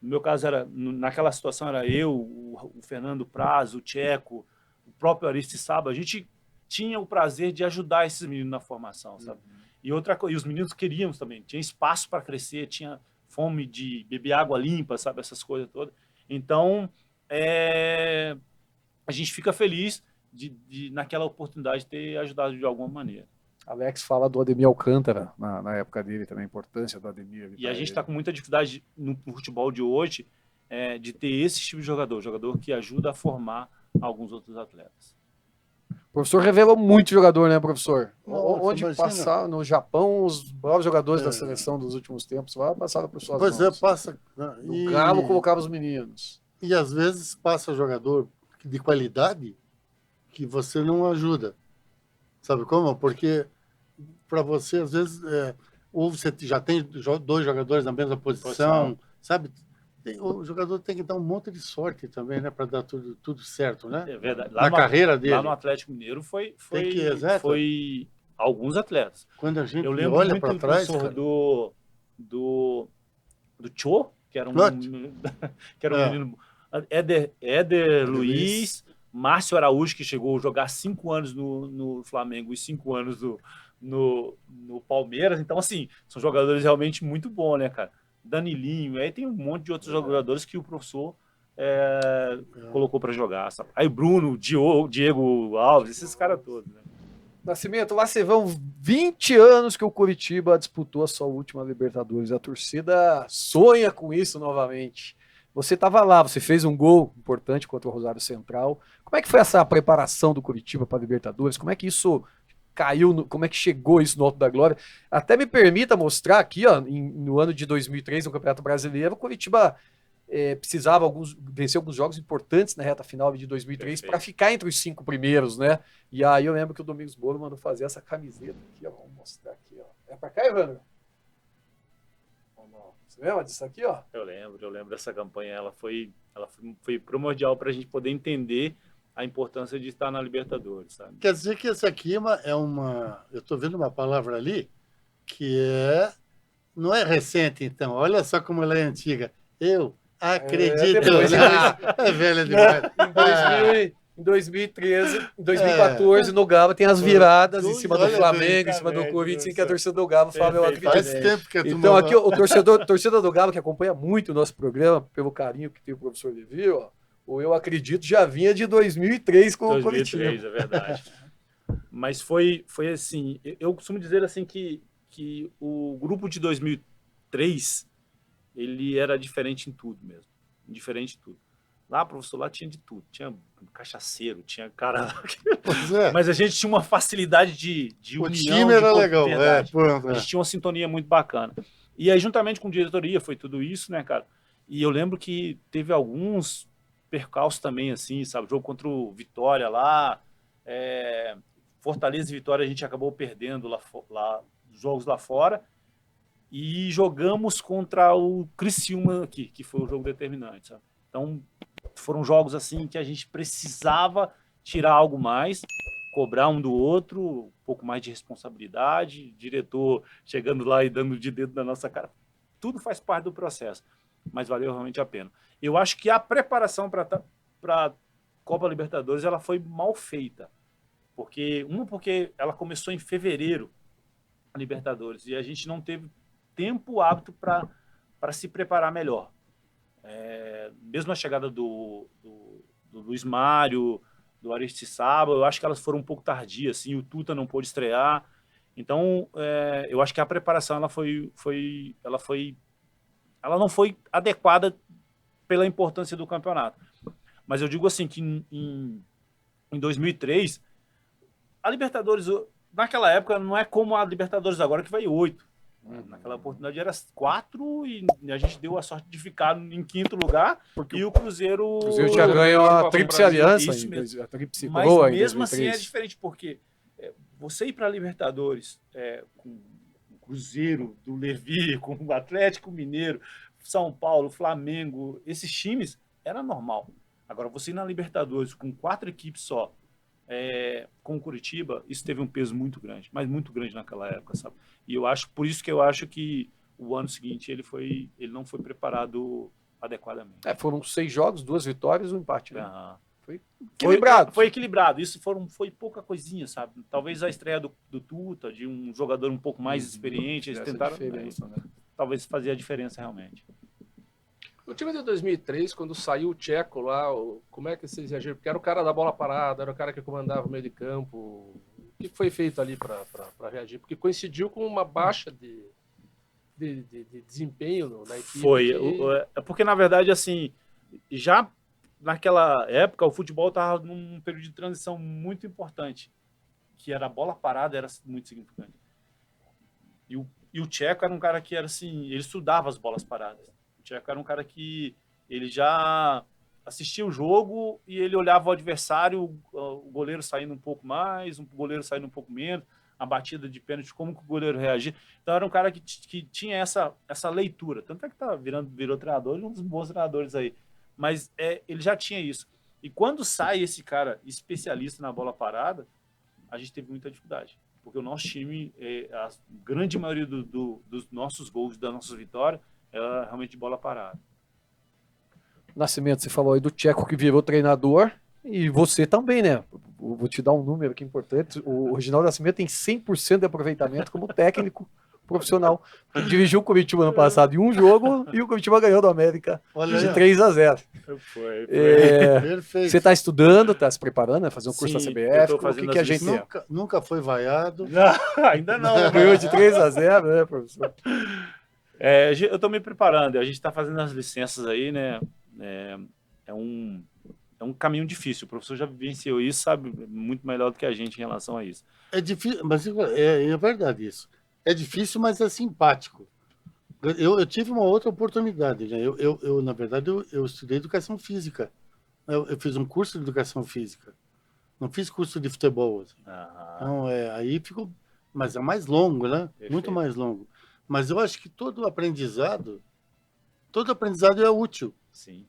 No meu caso, naquela situação, era eu, o Fernando Praz, o Tcheco, o próprio Aristizábal. A gente tinha o prazer de ajudar esses meninos na formação, sabe? E os meninos queríamos também. Tinha espaço para crescer, tinha fome de beber água limpa, sabe? Essas coisas todas. Então, a gente fica feliz de naquela oportunidade, ter ajudado de alguma maneira. Alex fala do Ademir Alcântara, na época dele também, a importância do Ademir. E a gente está com muita dificuldade no futebol de hoje de ter esse tipo de jogador que ajuda a formar alguns outros atletas. O professor revelou muito jogador, né, professor? Nossa, onde passar no Japão, os bravos jogadores da seleção dos últimos tempos passaram por suas mãos. Pois passa. No Galo colocava os meninos. E às vezes passa jogador de qualidade que você não ajuda. Sabe como? Porque para você, às vezes, ou você já tem dois jogadores na mesma posição, sabe? O jogador tem que dar um monte de sorte também, né? Para dar tudo certo, né? É verdade. Na carreira dele. Lá no Atlético Mineiro foi alguns atletas. Quando a gente olha para trás, do Cho, que era um menino, Éder Luiz, Márcio Araújo, que chegou a jogar 5 anos no Flamengo e 5 anos no Palmeiras. Então, assim, são jogadores realmente muito bons, né, cara? Danilinho, aí tem um monte de outros jogadores que o professor colocou para jogar, sabe? Aí Bruno, Diego Alves, esses caras todos, né? Nascimento, lá se vão 20 anos que o Curitiba disputou a sua última Libertadores. A torcida sonha com isso novamente. Você estava lá, você fez um gol importante contra o Rosário Central. Como é que foi essa preparação do Curitiba para a Libertadores? Como é que isso caiu, como é que chegou isso no Alto da Glória? Até me permita mostrar aqui, ó, no ano de 2003, no Campeonato Brasileiro, o Curitiba precisava vencer alguns jogos importantes na reta final de 2003 para ficar entre os 5 primeiros, né? E aí eu lembro que o Domingos Moro mandou fazer essa camiseta aqui, ó. Vamos mostrar aqui, ó. É para cá, Evandro? Você lembra disso aqui, ó? Eu lembro dessa campanha. Ela foi primordial para a gente poder entender a importância de estar na Libertadores, sabe? Quer dizer que essa aqui é uma... Eu estou vendo uma palavra ali que não é recente, então. Olha só como ela é antiga. Eu acredito. É velha demais. Em 2013, em 2014, no Galo tem as viradas em cima do Flamengo, em cima do Corinthians, em que a torcida do Galo fala, eu acredito. Faz tempo que então aqui o torcedor do Galo, que acompanha muito o nosso programa, pelo carinho que tem o professor Levi, ó, o Eu Acredito já vinha de 2003 com o Curitiba. 2003, é verdade. Mas foi assim, eu costumo dizer assim que o grupo de 2003, ele era diferente em tudo mesmo, diferente em tudo. Lá, professor, lá tinha de tudo, tinha cachaceiro, tinha cara... Mas a gente tinha uma facilidade de união, o time era legal, A gente tinha uma sintonia muito bacana. E aí, juntamente com a diretoria, foi tudo isso, né, cara? E eu lembro que teve alguns percalços também, assim, sabe? Jogo contra o Vitória lá, Fortaleza e Vitória a gente acabou perdendo lá jogos lá fora. e jogamos contra o Criciúma aqui, que foi o jogo determinante, sabe? Então, foram jogos assim que a gente precisava tirar algo mais, cobrar um do outro, um pouco mais de responsabilidade, diretor chegando lá e dando de dedo na nossa cara. Tudo faz parte do processo, mas valeu realmente a pena. Eu acho que a preparação para Copa Libertadores ela foi mal feita, porque ela começou em fevereiro, a Libertadores, e a gente não teve tempo hábito para se preparar melhor. Mesmo a chegada do Luiz Mário, do Aristizábal, eu acho que elas foram um pouco tardias, assim, o Tuta não pôde estrear, então eu acho que a preparação ela não foi adequada pela importância do campeonato. Mas eu digo assim que em 2003 a Libertadores naquela época não é como a Libertadores agora que vai 8. Naquela oportunidade era 4 e a gente deu a sorte de ficar em 5º lugar, porque e o Cruzeiro... O Cruzeiro já ganhou a Tríplice Aliança, a Tríplice Coroa. Mas mesmo assim é diferente, porque você ir para a Libertadores com o Cruzeiro, do Levi, com o Atlético Mineiro, São Paulo, Flamengo, esses times, era normal. Agora, você ir na Libertadores com 4 equipes só, com o Curitiba, isso teve um peso muito grande, mas muito grande naquela época, sabe? E por isso que eu acho que o ano seguinte ele não foi preparado adequadamente. Foram 6 jogos, 2 vitórias e 1 empate, né? Foi equilibrado. Foi equilibrado. Isso foi pouca coisinha, sabe? Talvez a estreia do Tuta, de um jogador um pouco mais experiente, eles tentaram, né? Talvez fazia a diferença realmente. O time de 2003, quando saiu o Tcheco lá, como é que vocês reagiram? Porque era o cara da bola parada, era o cara que comandava o meio de campo. O que foi feito ali para reagir? Porque coincidiu com uma baixa de desempenho na equipe. Foi. Porque, na verdade, assim, já naquela época, o futebol estava num período de transição muito importante, que era a bola parada, era muito significante. E o Tcheco era um cara que era assim, ele estudava as bolas paradas. O Tcheco era um cara que ele já assistia o jogo e ele olhava o adversário, o goleiro saindo um pouco mais, o goleiro saindo um pouco menos, a batida de pênalti, como que o goleiro reagia. Então era um cara que tinha essa leitura. Tanto é que virou treinador e um dos bons treinadores aí. Mas ele já tinha isso. E quando sai esse cara especialista na bola parada, a gente teve muita dificuldade. Porque o nosso time, a grande maioria dos nossos gols, das nossas vitórias, era realmente de bola parada. Nascimento, você falou aí do Tcheco que virou treinador, e você também, né? Vou te dar um número aqui importante. O Reginaldo Nascimento tem 100% de aproveitamento como técnico profissional. Ele dirigiu o Curitiba ano passado em um jogo e o Curitiba ganhou do América de 3-0. Foi. Perfeito. Você está estudando, está se preparando, né? Fazer um curso da Sim, CBF? eu tô O que a gente tem? Nunca foi vaiado. Não, ainda não. Ganhou de 3-0, né, professor? Eu estou me preparando. A gente está fazendo as licenças aí, né? É um caminho difícil. O professor já vivenciou isso, sabe muito melhor do que a gente em relação a isso. É difícil, mas é verdade isso. É difícil, mas é simpático. Eu tive uma outra oportunidade, né? Na verdade, eu estudei educação física. Eu fiz um curso de educação física. Não fiz curso de futebol. Assim. Então, aí ficou... Mas é mais longo, né? Perfeito. Muito mais longo. Mas eu acho que todo aprendizado é útil. Sim.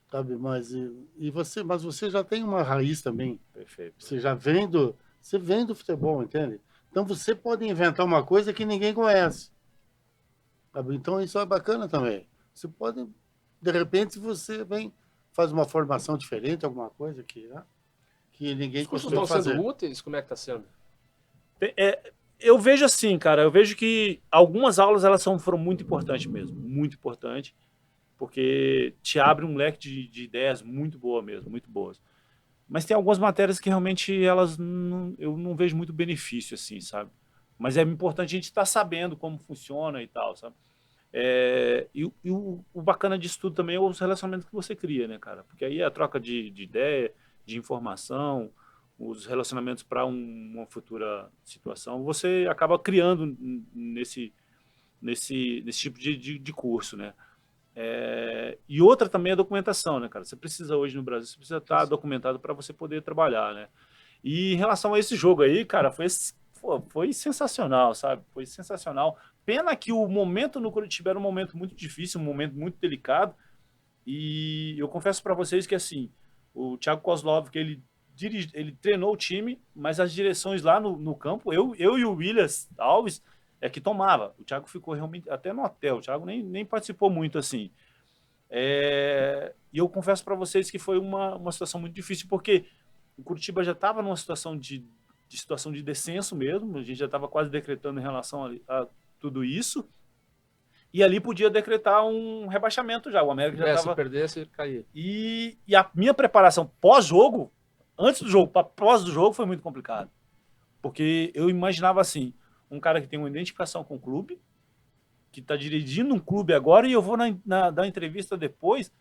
Sabe? Mas você já tem uma raiz também. Perfeito. Você vem do futebol, entende? Então você pode inventar uma coisa que ninguém conhece. Sabe? Então isso é bacana também. Você pode, de repente, você faz uma formação diferente, alguma coisa que ninguém Os cursos costuma estão fazer. sendo úteis? Como é que está sendo? Eu vejo assim, cara, eu vejo que algumas aulas foram muito importantes mesmo, muito importantes, porque te abre um leque de ideias muito boa mesmo, muito boas. Mas tem algumas matérias que realmente eu não vejo muito benefício, assim, sabe? Mas é importante a gente estar sabendo como funciona e tal, sabe? E o bacana disso tudo também é os relacionamentos que você cria, né, cara? Porque aí a troca de ideia, de informação, os relacionamentos para uma futura situação, você acaba criando nesse tipo de curso, né? E outra também é a documentação, né, cara? Você precisa hoje no Brasil, você precisa estar documentado para você poder trabalhar, né? E em relação a esse jogo aí, cara, foi sensacional, sabe? Foi sensacional. Pena que o momento no Curitiba era um momento muito difícil, um momento muito delicado. E eu confesso para vocês que assim, o Thiago Kozlov, que ele treinou o time, mas as direções lá no campo, eu e o Williams Alves é que tomava. O Thiago ficou realmente até no hotel, o Thiago nem participou muito assim. E eu confesso para vocês que foi uma situação muito difícil, porque o Curitiba já estava numa situação de situação de descenso mesmo, a gente já estava quase decretando em relação a tudo isso, e ali podia decretar um rebaixamento já. O América já estava... Se perdesse, caía. E a minha preparação pós-jogo, antes do jogo, para pós do jogo, foi muito complicado. Porque eu imaginava assim, um cara que tem uma identificação com o clube, que está dirigindo um clube agora, e eu vou dar entrevista depois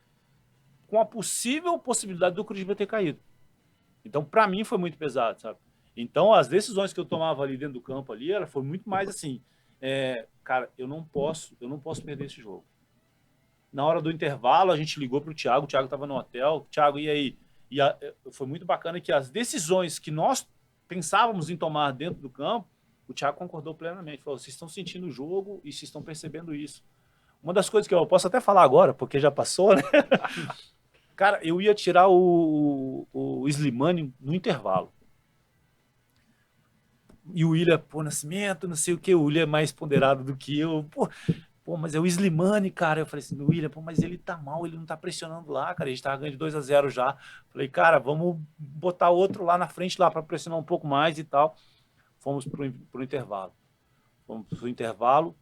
com a possível possibilidade do Curitiba ter caído. Então, para mim, foi muito pesado, sabe? Então, as decisões que eu tomava ali dentro do campo ali, foi muito mais assim, cara, eu não posso perder esse jogo. Na hora do intervalo, a gente ligou para o Thiago estava no hotel. Thiago, e aí? Foi muito bacana que as decisões que nós pensávamos em tomar dentro do campo, o Thiago concordou plenamente. Falou, vocês estão sentindo o jogo e vocês estão percebendo isso. Uma das coisas que eu posso até falar agora, porque já passou, né? Cara, eu ia tirar o Slimani no intervalo. E o William, Nascimento, não sei o que, o William é mais ponderado do que eu. Pô, mas é o Slimani, cara. Eu falei assim, William, mas ele tá mal, ele não tá pressionando lá, cara. A gente tava ganhando de 2-0 já. Falei, cara, vamos botar outro lá na frente lá para pressionar um pouco mais e tal. Fomos pro intervalo. Fomos pro intervalo.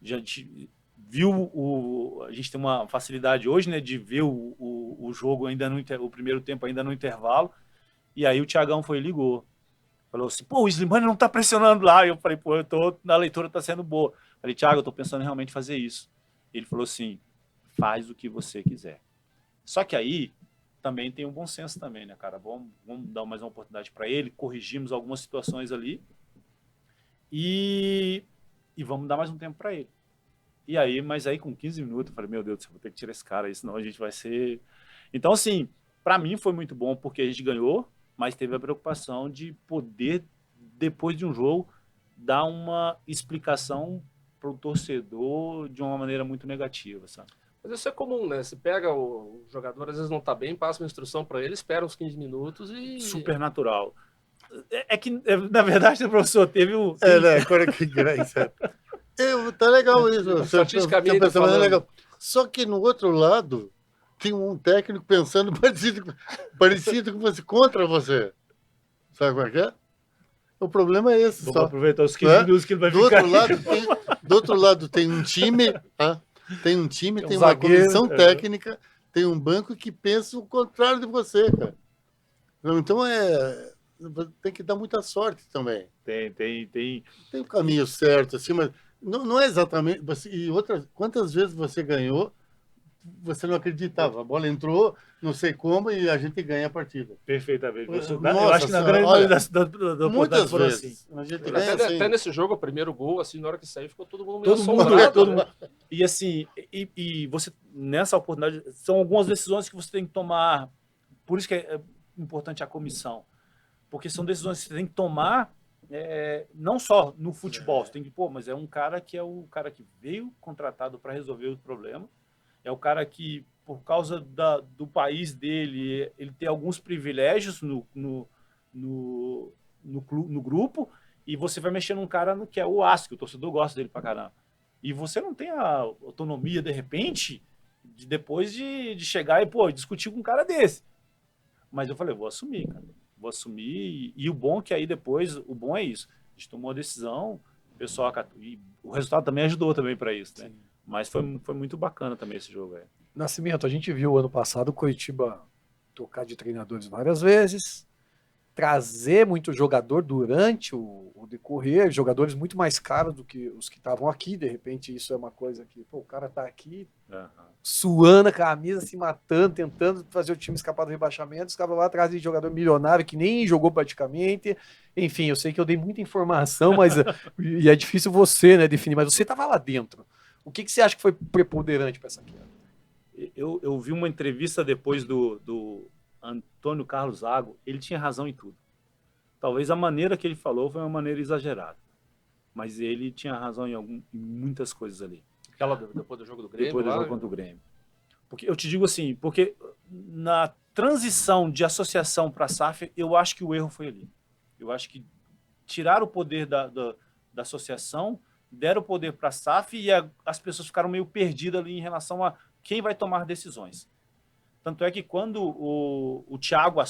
A gente viu a gente tem uma facilidade hoje, né, de ver o jogo ainda o primeiro tempo ainda no intervalo. E aí o Thiagão foi e ligou. Falou assim, o Slimani não tá pressionando lá. Eu falei, a leitura tá sendo boa. Falei, Thiago, eu tô pensando em realmente fazer isso. Ele falou assim, faz o que você quiser. Só que aí também tem um bom senso também, né, cara? Vamos dar mais uma oportunidade para ele, corrigimos algumas situações ali e vamos dar mais um tempo para ele. E aí, mas aí com 15 minutos, eu falei, meu Deus do céu, vou ter que tirar esse cara aí, senão a gente vai ser... Então, assim, para mim foi muito bom porque a gente ganhou, mas teve a preocupação de poder, depois de um jogo, dar uma explicação para o torcedor de uma maneira muito negativa, sabe? Mas isso é comum, né? Você pega o jogador, às vezes não tá bem, passa uma instrução para ele, espera uns 15 minutos e... Super natural. Que, na verdade, o professor teve o... né? Agora que graça. Tá legal isso. Estatisticamente falando. Legal. Só que no outro lado, tem um técnico pensando parecido com você, contra você. Sabe qual é que é? O problema é esse. Vamos aproveitar os 15 minutos que ele vai ficar. Do outro lado tem um time, tá? Tem um time, tem uma zagueiro, comissão técnica, tem um banco que pensa o contrário de você, cara. Então tem que dar muita sorte também. Tem o caminho certo, assim, mas não é exatamente. Quantas vezes você ganhou, você não acreditava. A bola entrou, não sei como, e a gente ganha a partida. Perfeitamente. Nossa, eu acho que na grande maioria da muitas foram vezes. assim. A gente ganha Até assim. nesse jogo, o primeiro gol, assim, na hora que saiu, ficou todo mundo meio Todo mundo, assombrado, todo né? mundo. E assim, e você, nessa oportunidade, são algumas decisões que você tem que tomar. Por isso que é importante a comissão. Porque são decisões que você tem que tomar, não só no futebol. Você tem que, mas é um cara que que veio contratado para resolver o problema. É o cara que, por causa do país dele, ele tem alguns privilégios no grupo, e você vai mexer num cara que é o aço, que o torcedor gosta dele pra caramba. E você não tem a autonomia, de repente, depois de chegar e, discutir com um cara desse. Mas eu falei, vou assumir, cara. Vou assumir. E o bom é que aí depois, o bom é isso. A gente tomou a decisão, o pessoal... E o resultado também ajudou também para isso, né? Sim. Mas foi muito bacana também esse jogo. Nascimento, a gente viu ano passado o Curitiba trocar de treinadores várias vezes, trazer muito jogador durante o decorrer, jogadores muito mais caros do que os que estavam aqui. De repente, isso é uma coisa que o cara tá aqui suando a camisa, se matando, tentando fazer o time escapar do rebaixamento. Os caras lá atrás de jogador milionário que nem jogou praticamente. Enfim, eu sei que eu dei muita informação, mas e é difícil você, né, definir, mas você estava lá dentro. O que você acha que foi preponderante para essa queda? Eu vi uma entrevista depois do Antônio Carlos Zago, ele tinha razão em tudo. Talvez a maneira que ele falou foi uma maneira exagerada. Mas ele tinha razão em muitas coisas ali. Aquela depois do jogo do Grêmio? Depois do jogo contra o Grêmio. Porque eu te digo assim, porque na transição de associação para a SAF, eu acho que o erro foi ali. Eu acho que tiraram o poder da associação, deram o poder para a SAF e as pessoas ficaram meio perdidas ali em relação a quem vai tomar decisões. Tanto é que quando o Thiago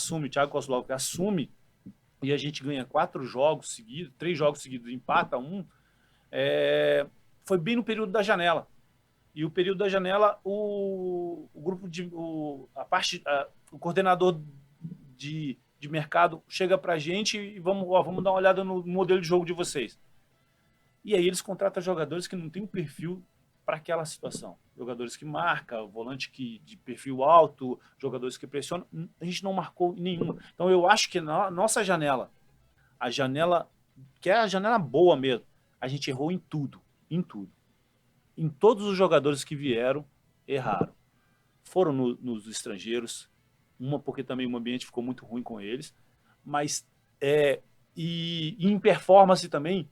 Kozlov assume, e a gente ganha 3 jogos seguidos, empata um, foi bem no período da janela. E o período da janela, o grupo o coordenador de mercado chega para a gente e vamos dar uma olhada no modelo de jogo de vocês. E aí eles contratam jogadores que não têm um perfil para aquela situação. Jogadores que marcam, volante de perfil alto, jogadores que pressionam. A gente não marcou nenhuma. Então eu acho que na nossa janela, a janela, que é a janela boa mesmo, a gente errou em tudo. Em tudo. Em todos os jogadores que vieram, erraram. Foram nos estrangeiros, porque também o ambiente ficou muito ruim com eles, mas e em performance também,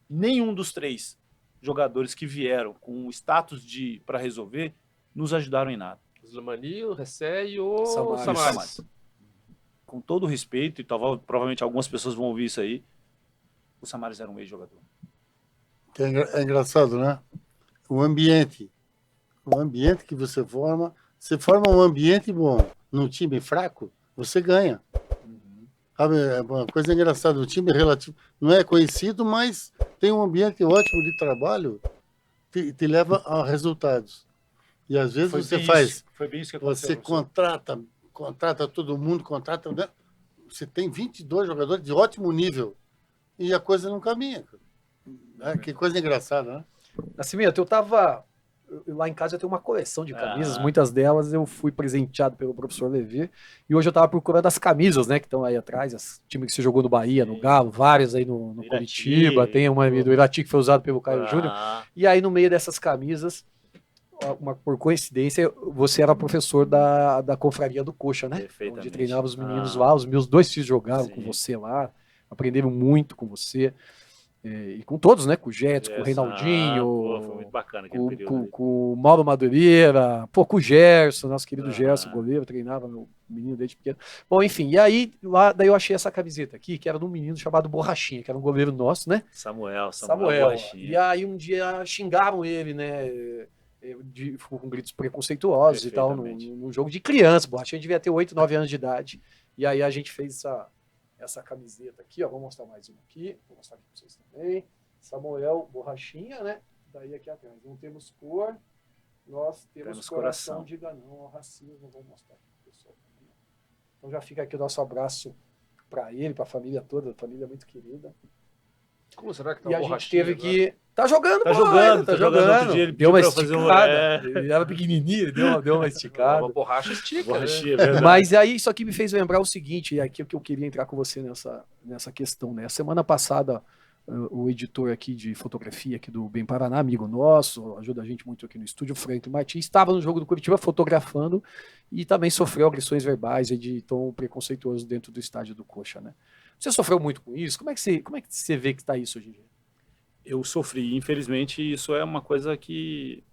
nenhum dos 3 jogadores que vieram com o status para resolver nos ajudaram em nada. O Slimani, o Ressé e o Samaris. Com todo o respeito, e provavelmente algumas pessoas vão ouvir isso aí, o Samaris era um ex-jogador. É engraçado, né? O ambiente que você forma um ambiente bom num time fraco, você ganha. Sabe, é uma coisa engraçada, o time relativo não é conhecido, mas tem um ambiente ótimo de trabalho, te leva a resultados. E às vezes foi bem isso que aconteceu. Você contrata todo mundo, né? Você tem 22 jogadores de ótimo nível e a coisa não caminha. Que coisa engraçada, né? Nascimento, lá em casa eu tenho uma coleção de camisas, muitas delas eu fui presenteado pelo professor Levi, e hoje eu estava procurando as camisas, né, que estão aí atrás, os times que você jogou no Bahia, no Galo, várias aí no Curitiba, tem uma do Irati que foi usado pelo Caio Júnior, e aí no meio dessas camisas, por coincidência, você era professor da confraria do Coxa, né, onde treinava os meninos lá, os meus 2 filhos jogaram com você lá, aprenderam muito com você. E com todos, né? Com o Jetson, com o Reinaldinho, foi muito bacana aquele período com o Mauro Madureira, com o Gerson, nosso querido Gerson, goleiro, treinava meu menino desde pequeno. Bom, enfim, e aí daí eu achei essa camiseta aqui, que era de um menino chamado Borrachinha, que era um goleiro nosso, né? Samuel. E aí um dia xingaram ele, né? Com gritos preconceituosos e tal, num jogo de criança. Borrachinha devia ter 8, 9 anos de idade. E aí a gente fez essa camiseta aqui, ó, vou mostrar mais uma aqui, vou mostrar aqui para vocês também. Samuel Borrachinha, né? Daí aqui atrás, não temos cor, nós temos coração, diga não ao racismo, vou mostrar aqui para o pessoal também. Então já fica aqui o nosso abraço para ele, para a família toda, família muito querida. Como será que tá e o a Borrachinha? gente teve que... Tá jogando. Outro dia ele deu uma fazer esticada. Ele era pequenininho, ele deu uma esticada. Uma borracha estica, né? Mas aí isso aqui me fez lembrar o seguinte, e aqui é que eu queria entrar com você nessa questão, né? A semana passada, o editor aqui de fotografia aqui do Bem Paraná, amigo nosso, ajuda a gente muito aqui no estúdio, o Frank Martins, estava no jogo do Curitiba fotografando e também sofreu agressões verbais de tom preconceituoso dentro do estádio do Coxa, né? Você sofreu muito com isso? Como é que você vê que está isso hoje em dia? Eu sofri, infelizmente isso é uma coisa que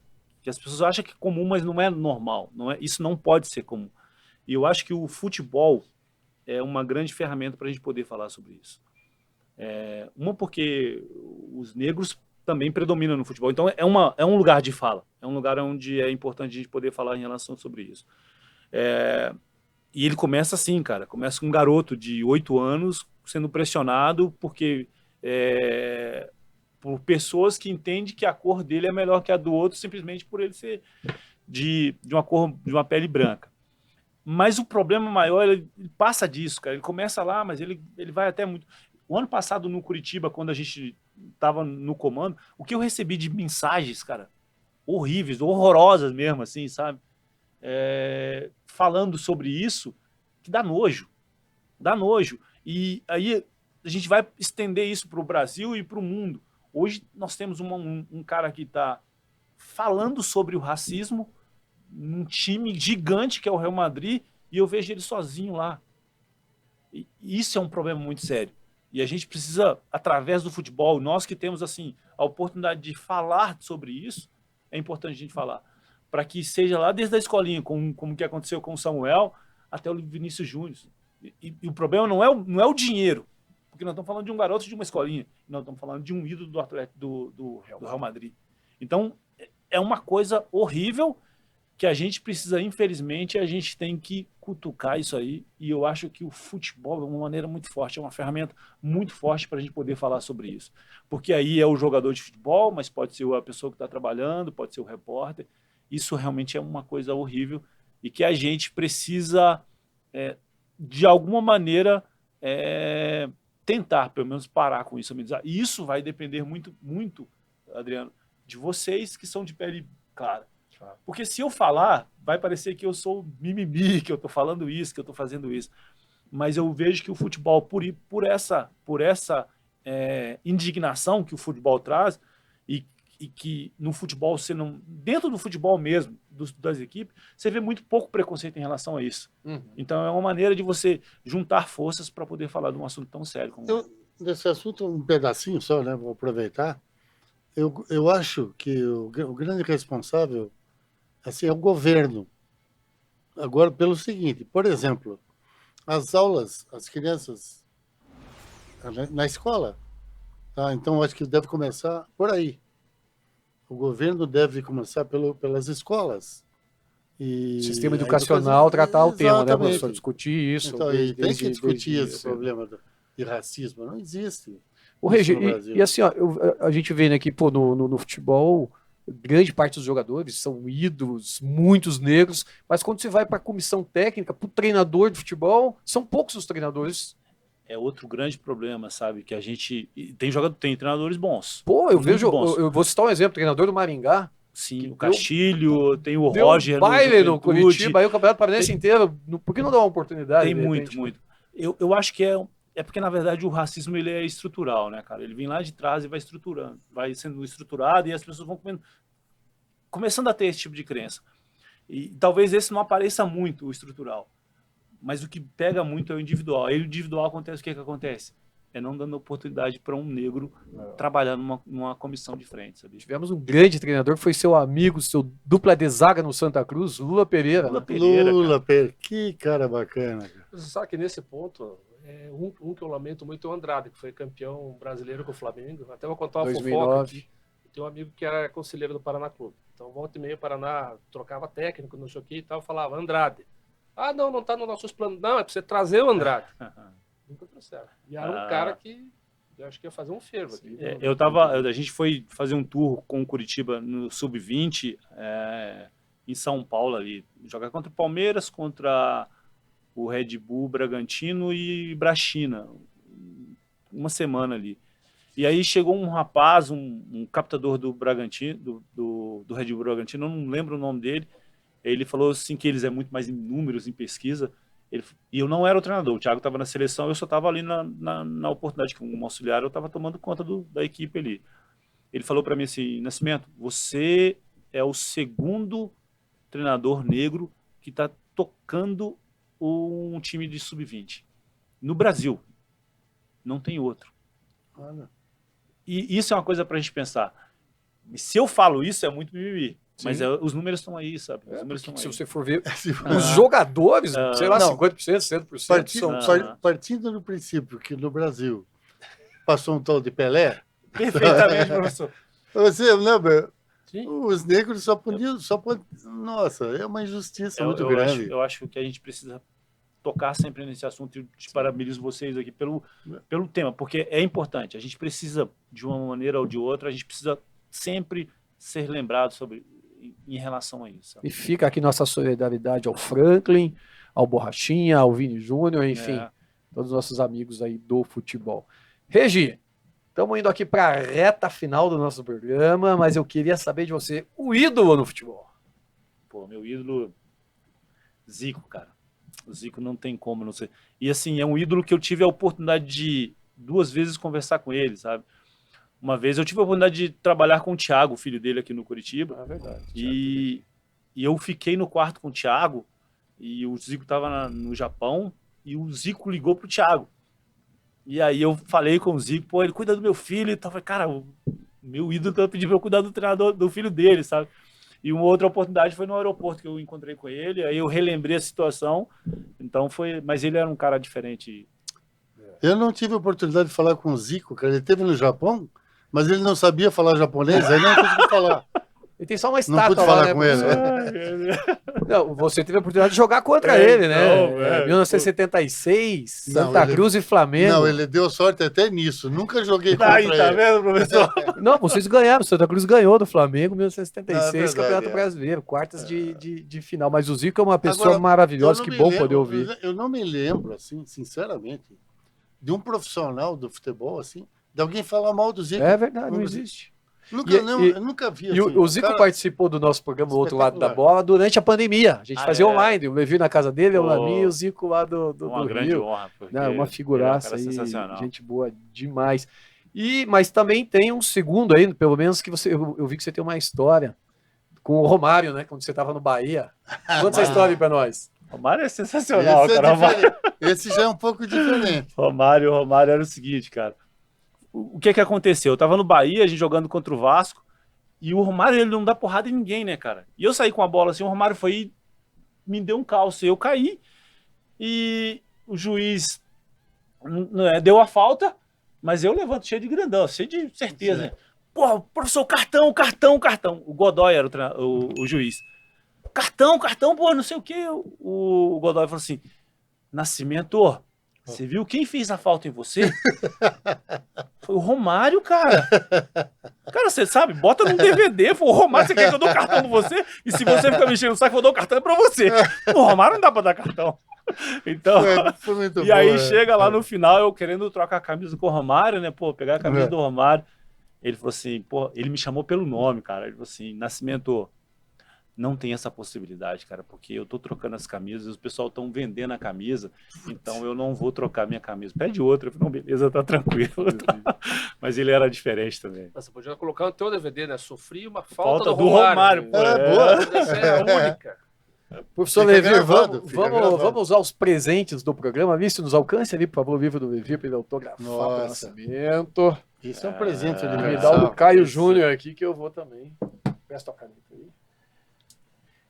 as pessoas acham que é comum, mas não é normal, isso não pode ser comum. E eu acho que o futebol é uma grande ferramenta para a gente poder falar sobre isso. Porque os negros também predominam no futebol, então é um lugar de fala, é um lugar onde é importante a gente poder falar em relação sobre isso. E ele começa assim, cara, começa com um garoto de 8 anos sendo pressionado porque... por pessoas que entendem que a cor dele é melhor que a do outro, simplesmente por ele ser de uma pele branca. Mas o problema maior, ele passa disso, cara. Ele começa lá, mas ele vai até muito... O ano passado, no Curitiba, quando a gente estava no comando, o que eu recebi de mensagens, cara, horríveis, horrorosas mesmo, assim, sabe? Falando sobre isso, que dá nojo. Dá nojo. E aí a gente vai estender isso para o Brasil e para o mundo. Hoje nós temos um cara que está falando sobre o racismo num time gigante que é o Real Madrid e eu vejo ele sozinho lá. E isso é um problema muito sério. E a gente precisa, através do futebol, nós que temos assim a oportunidade de falar sobre isso, é importante a gente falar, para que seja lá desde a escolinha, como que aconteceu com o Samuel, até o Vinícius Júnior. E o problema não é o dinheiro, porque nós estamos falando de um garoto de uma escolinha, nós estamos falando de um ídolo do atleta do Real Madrid. Então, é uma coisa horrível que a gente precisa, infelizmente, a gente tem que cutucar isso aí, e eu acho que o futebol é uma maneira muito forte, é uma ferramenta muito forte para a gente poder falar sobre isso. Porque aí é o jogador de futebol, mas pode ser a pessoa que está trabalhando, pode ser o repórter. Isso realmente é uma coisa horrível e que a gente precisa, de alguma maneira, tentar, pelo menos, parar com isso. E isso vai depender muito, muito, Adriano, de vocês que são de pele clara. Porque se eu falar, vai parecer que eu sou mimimi, que eu estou falando isso, que eu estou fazendo isso. Mas eu vejo que o futebol, por essa indignação que o futebol traz, e que no futebol, dentro do futebol mesmo, das equipes, você vê muito pouco preconceito em relação a isso. Então é uma maneira de você juntar forças para poder falar de um assunto tão sério como Desse assunto, um pedacinho só, né? Vou aproveitar. Eu acho que o grande responsável assim, é o governo. Agora, pelo seguinte, por exemplo, as aulas, as crianças na escola, tá? Então, acho que deve começar por aí. O governo deve começar pelas escolas. E sistema educacional tratar o tema, né, professor? Discutir isso. Então, tem que discutir esse problema de racismo. Não existe. O Regi, e assim, ó, a gente vê aqui, pô, no futebol, grande parte dos jogadores são ídolos, muitos negros, mas quando você vai para a comissão técnica, para o treinador de futebol, são poucos os treinadores. É outro grande problema, sabe? Que a gente tem treinadores bons. Pô, eu vejo, eu vou citar um exemplo, treinador do Maringá. Sim, o Castilho, tem o deu Roger baile no Curitiba, aí o Campeonato Paranaense inteiro, por que não dá uma oportunidade? Tem muito. Eu acho que é porque, na verdade, o racismo ele é estrutural, né, cara? Ele vem lá de trás e vai estruturando, vai sendo estruturado e as pessoas vão começando a ter esse tipo de crença. E talvez esse não apareça muito, o estrutural. Mas o que pega muito é o individual. Aí o individual acontece, o que acontece? É não dando oportunidade para um negro trabalhar numa comissão de frente, sabe? Tivemos um grande treinador que foi seu amigo, seu dupla de zaga no Santa Cruz, Lula Pereira. Lula Pereira, que cara bacana. Você sabe que nesse ponto, um que eu lamento muito é o Andrade, que foi campeão brasileiro com o Flamengo. Até vou contar uma 2009. fofoca aqui. Tem um amigo que era conselheiro do Paraná Clube. Então, volta e meia, o Paraná trocava técnico no choque e tal, falava, Andrade. Ah, não tá nos nossos planos. Não, é pra você trazer o Andrade. Nunca trouxeram. E era um cara que eu acho que ia fazer um fervo aqui. A gente foi fazer um tour com o Curitiba no Sub-20 em São Paulo ali. Jogar contra o Palmeiras, contra o Red Bull Bragantino e Brachina. Uma semana ali. E aí chegou um rapaz, um captador do Bragantino, do Red Bull Bragantino, eu não lembro o nome dele. Ele falou assim que eles é muito mais em números, em pesquisa. E eu não era o treinador, o Thiago estava na seleção, eu só estava ali na oportunidade, como auxiliar, eu estava tomando conta da equipe ali. Ele falou para mim assim, Nascimento, você é o segundo treinador negro que está tocando um time de sub-20. No Brasil. Não tem outro. Olha. E isso é uma coisa para a gente pensar. Se eu falo isso, é muito mimimi. Mas os números estão aí, sabe? Os números estão aí. Se você for ver, os jogadores, sei lá, não, 50%, 100%. Partindo do princípio que no Brasil passou um tal de Pelé. Perfeitamente, professor. Você lembra? Sim. Os negros só podiam. Nossa, é uma injustiça muito grande. Eu acho que a gente precisa tocar sempre nesse assunto e te parabenizo vocês aqui pelo tema, porque é importante. A gente precisa, de uma maneira ou de outra, a gente precisa sempre ser lembrado em relação a isso. E fica aqui nossa solidariedade ao Franklin, ao Borrachinha, ao Vini Júnior, enfim, todos os nossos amigos aí do futebol. Regi, estamos indo aqui para a reta final do nosso programa, mas eu queria saber de você, o ídolo no futebol. Pô, meu ídolo, Zico, cara. O Zico não tem como não ser. E assim, é um ídolo que eu tive a oportunidade de 2 vezes conversar com ele, sabe? Uma vez eu tive a oportunidade de trabalhar com o Thiago, filho dele aqui no Curitiba. É verdade. E eu fiquei no quarto com o Thiago e o Zico estava no Japão e o Zico ligou pro Thiago. E aí eu falei com o Zico, pô, ele cuida do meu filho e tal. Eu falei, cara, o meu ídolo tá pedindo pra eu cuidar do treinador, do filho dele, sabe? E uma outra oportunidade foi no aeroporto que eu encontrei com ele, aí eu relembrei a situação, então foi... Mas ele era um cara diferente. Eu não tive a oportunidade de falar com o Zico, cara. Ele esteve no Japão, mas ele não sabia falar japonês, aí não conseguiu falar. E tem só uma Não estátua pude lá, falar né, com ele. professor? Não, você teve a oportunidade de jogar contra É, ele, né? então, é. 1976, Não, Santa ele- Cruz e Flamengo. Não, ele deu sorte até nisso. Nunca joguei contra Aí, tá ele. vendo, professor? Não, vocês ganharam. Santa Cruz ganhou do Flamengo em Não, 1976, é verdade, Campeonato é. Brasileiro, quartas de final. Mas o Zico é uma pessoa Agora, maravilhosa, eu que não bom me poder lembro- ouvir. Eu não me lembro, assim, sinceramente, de um profissional do futebol, assim, de alguém falar mal do Zico. É verdade, não Nunca- existe. Nunca, E- não, e- eu nunca vi. E assim, o Zico cara- participou do nosso programa O Outro Lado da Espetacular. Bola durante a pandemia. A gente Ah, fazia é? online, o Levi na casa dele, eu na Pô, minha e o Zico lá do Uma grande Rio. honra. Porque Não, uma ele é um figuraça cara aí, sensacional. gente boa demais. Mas também tem um segundo aí, pelo menos que eu vi que você tem uma história com o Romário, né? Quando você estava no Bahia. Conta essa história aí pra nós. Romário é sensacional, Esse, é cara. diferente. Esse já é um pouco diferente. Romário era o seguinte, cara. O que aconteceu? Eu tava no Bahia, a gente jogando contra o Vasco, e o Romário, ele não dá porrada em ninguém, né, cara? E eu saí com a bola assim, o Romário foi e me deu um calço, eu caí, e o juiz deu a falta, mas eu levanto cheio de grandão, cheio de certeza, né? Porra, professor, cartão. O Godoy era o juiz. Cartão, pô, não sei o quê. O Godoy falou assim, Nascimento, você viu quem fez a falta em você? Foi o Romário, cara. Cara, você sabe, bota num DVD, foi o Romário, você quer que eu dou cartão pra você? E se você ficar mexendo no saco, eu dou cartão pra você. O Romário não dá pra dar cartão. Então, Foi muito e aí bom, chega lá no final, eu querendo trocar a camisa com o Romário, né? Pô, pegar a camisa É. do Romário. Ele falou assim, pô, ele me chamou pelo nome, cara. Ele falou assim, Nascimento, não tem essa possibilidade, cara, porque eu tô trocando as camisas, o pessoal estão vendendo a camisa, então eu não vou trocar minha camisa. Pede outra. Eu falei, não, beleza, tá tranquilo. Mas ele era diferente também. Você podia colocar no teu DVD, né? Sofri uma Falta falta do Romário, pô. boa. Essa é a única. Professor Fica Levi, gravado, fica gravado. vamos usar os presentes do programa. Visto, nos alcance ali, por favor, o livro do Levi para ele autografar para o Nossa. Nascimento. Isso é um presente Me universal. dá o do Caio Júnior aqui que eu vou também. Presta a caneta aí.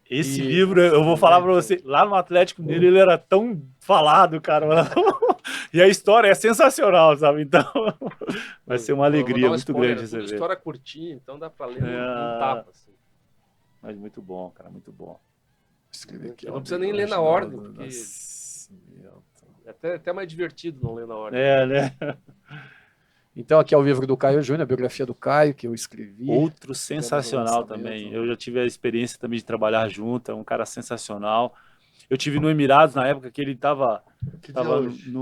Esse E- livro, eu vou falar pra você, lá no Atlético Mineiro ele era tão falado, cara. E a história é sensacional, sabe? Então, vai ser uma alegria muito grande Essa receber. história curtinha, então dá pra ler num É. tapa. Assim. Mas muito bom, cara, muito bom. Escrever aqui, Não ó, precisa nem ler na ordem, Nascimento. É até mais divertido não ler na ordem. É, né? Então, aqui é o livro do Caio Júnior, a biografia do Caio, que eu escrevi. Outro sensacional lançamento. também. Eu já tive a experiência também de trabalhar junto, é um cara sensacional. Eu tive no Emirados na época que ele tava Que dia hoje?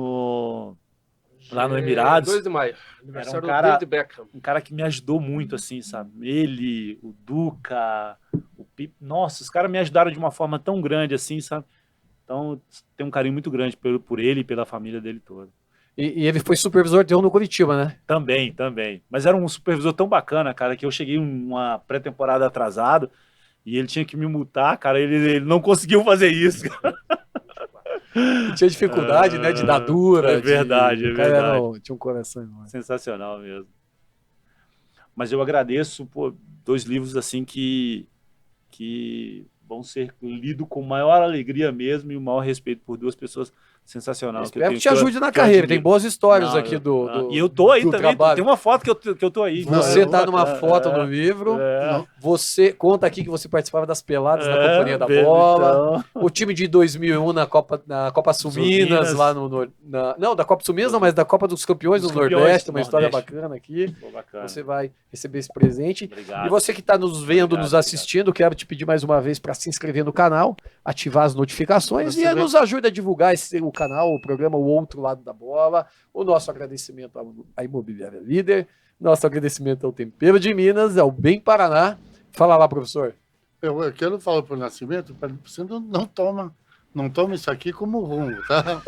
lá no Emirados. 2 de maio, aniversário Era um cara- do David Beckham. Um cara que me ajudou muito, assim, sabe? Ele, o Duca, o Pipo. Nossa, os caras me ajudaram de uma forma tão grande, assim, sabe? Então, tem um carinho muito grande por ele e pela família dele toda. E ele foi supervisor teu no Curitiba, né? Também. Mas era um supervisor tão bacana, cara, que eu cheguei uma pré-temporada atrasado e ele tinha que me multar, cara. Ele não conseguiu fazer isso. E tinha dificuldade, né, de dar dura. É verdade, é O cara verdade. tinha um coração enorme. Sensacional mesmo. Mas eu agradeço por 2 livros assim que vão ser lidos com maior alegria mesmo e o maior respeito por 2 pessoas sensacionais. Espero que te ajude na carreira. Tem boas histórias aqui do E eu tô aí do também. trabalho. Tem uma foto que eu tô aí. Você Não, tá numa bacana. foto no livro. É. Você conta aqui que você participava das peladas na É, Companhia da beleza, Bola. então. O time de 2001 na Copa Suminas, Suminas. lá não, da Copa Suminas não, mas da Copa dos Campeões do Dos Campeões Nordeste, do uma história Nordeste. bacana aqui. Pô, bacana. Você vai receber esse presente. Obrigado. E você que está nos vendo, Obrigado, nos assistindo, quero te pedir mais uma vez para se inscrever no canal, ativar as notificações e nos ajude a divulgar o canal, o programa O Outro Lado da Bola. O nosso agradecimento à Imobiliária Líder, nosso agradecimento ao Tempero de Minas, ao Bem Paraná. Fala lá, professor. Eu quero falar para o Nascimento, você não toma isso aqui como rumo, tá?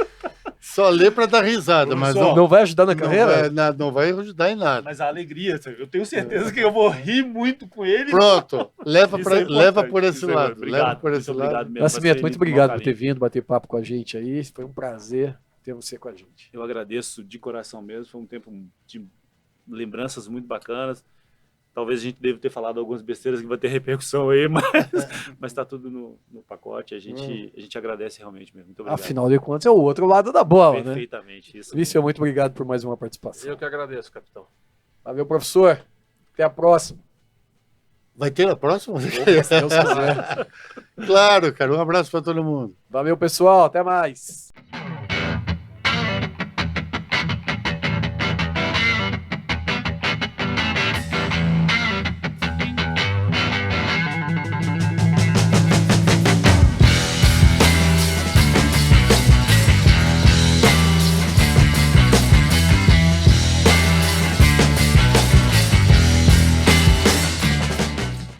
Só lê para dar risada, mas Professor, Não vai ajudar na carreira? não vai ajudar em nada. Mas a alegria, eu tenho certeza que eu vou rir muito com ele. Pronto, leva, Isso é leva importante, por esse isso é lado. obrigado, Leva por esse muito lado. obrigado mesmo, Nascimento, vai muito ser obrigado com por ter carinho. vindo bater papo com a gente aí. Foi um prazer ter você com a gente. Eu agradeço de coração mesmo, foi um tempo de lembranças muito bacanas. Talvez a gente deva ter falado algumas besteiras que vai ter repercussão aí, mas tá tudo no pacote. A gente agradece realmente mesmo. Muito obrigado. Afinal de contas, é o outro lado da bola, né? Perfeitamente. Isso. Lício, muito obrigado por mais uma participação. Eu que agradeço, capitão. Valeu, professor. Até a próxima. Vai ter a próxima? Se Deus quiser. Claro, cara. Um abraço para todo mundo. Valeu, pessoal. Até mais.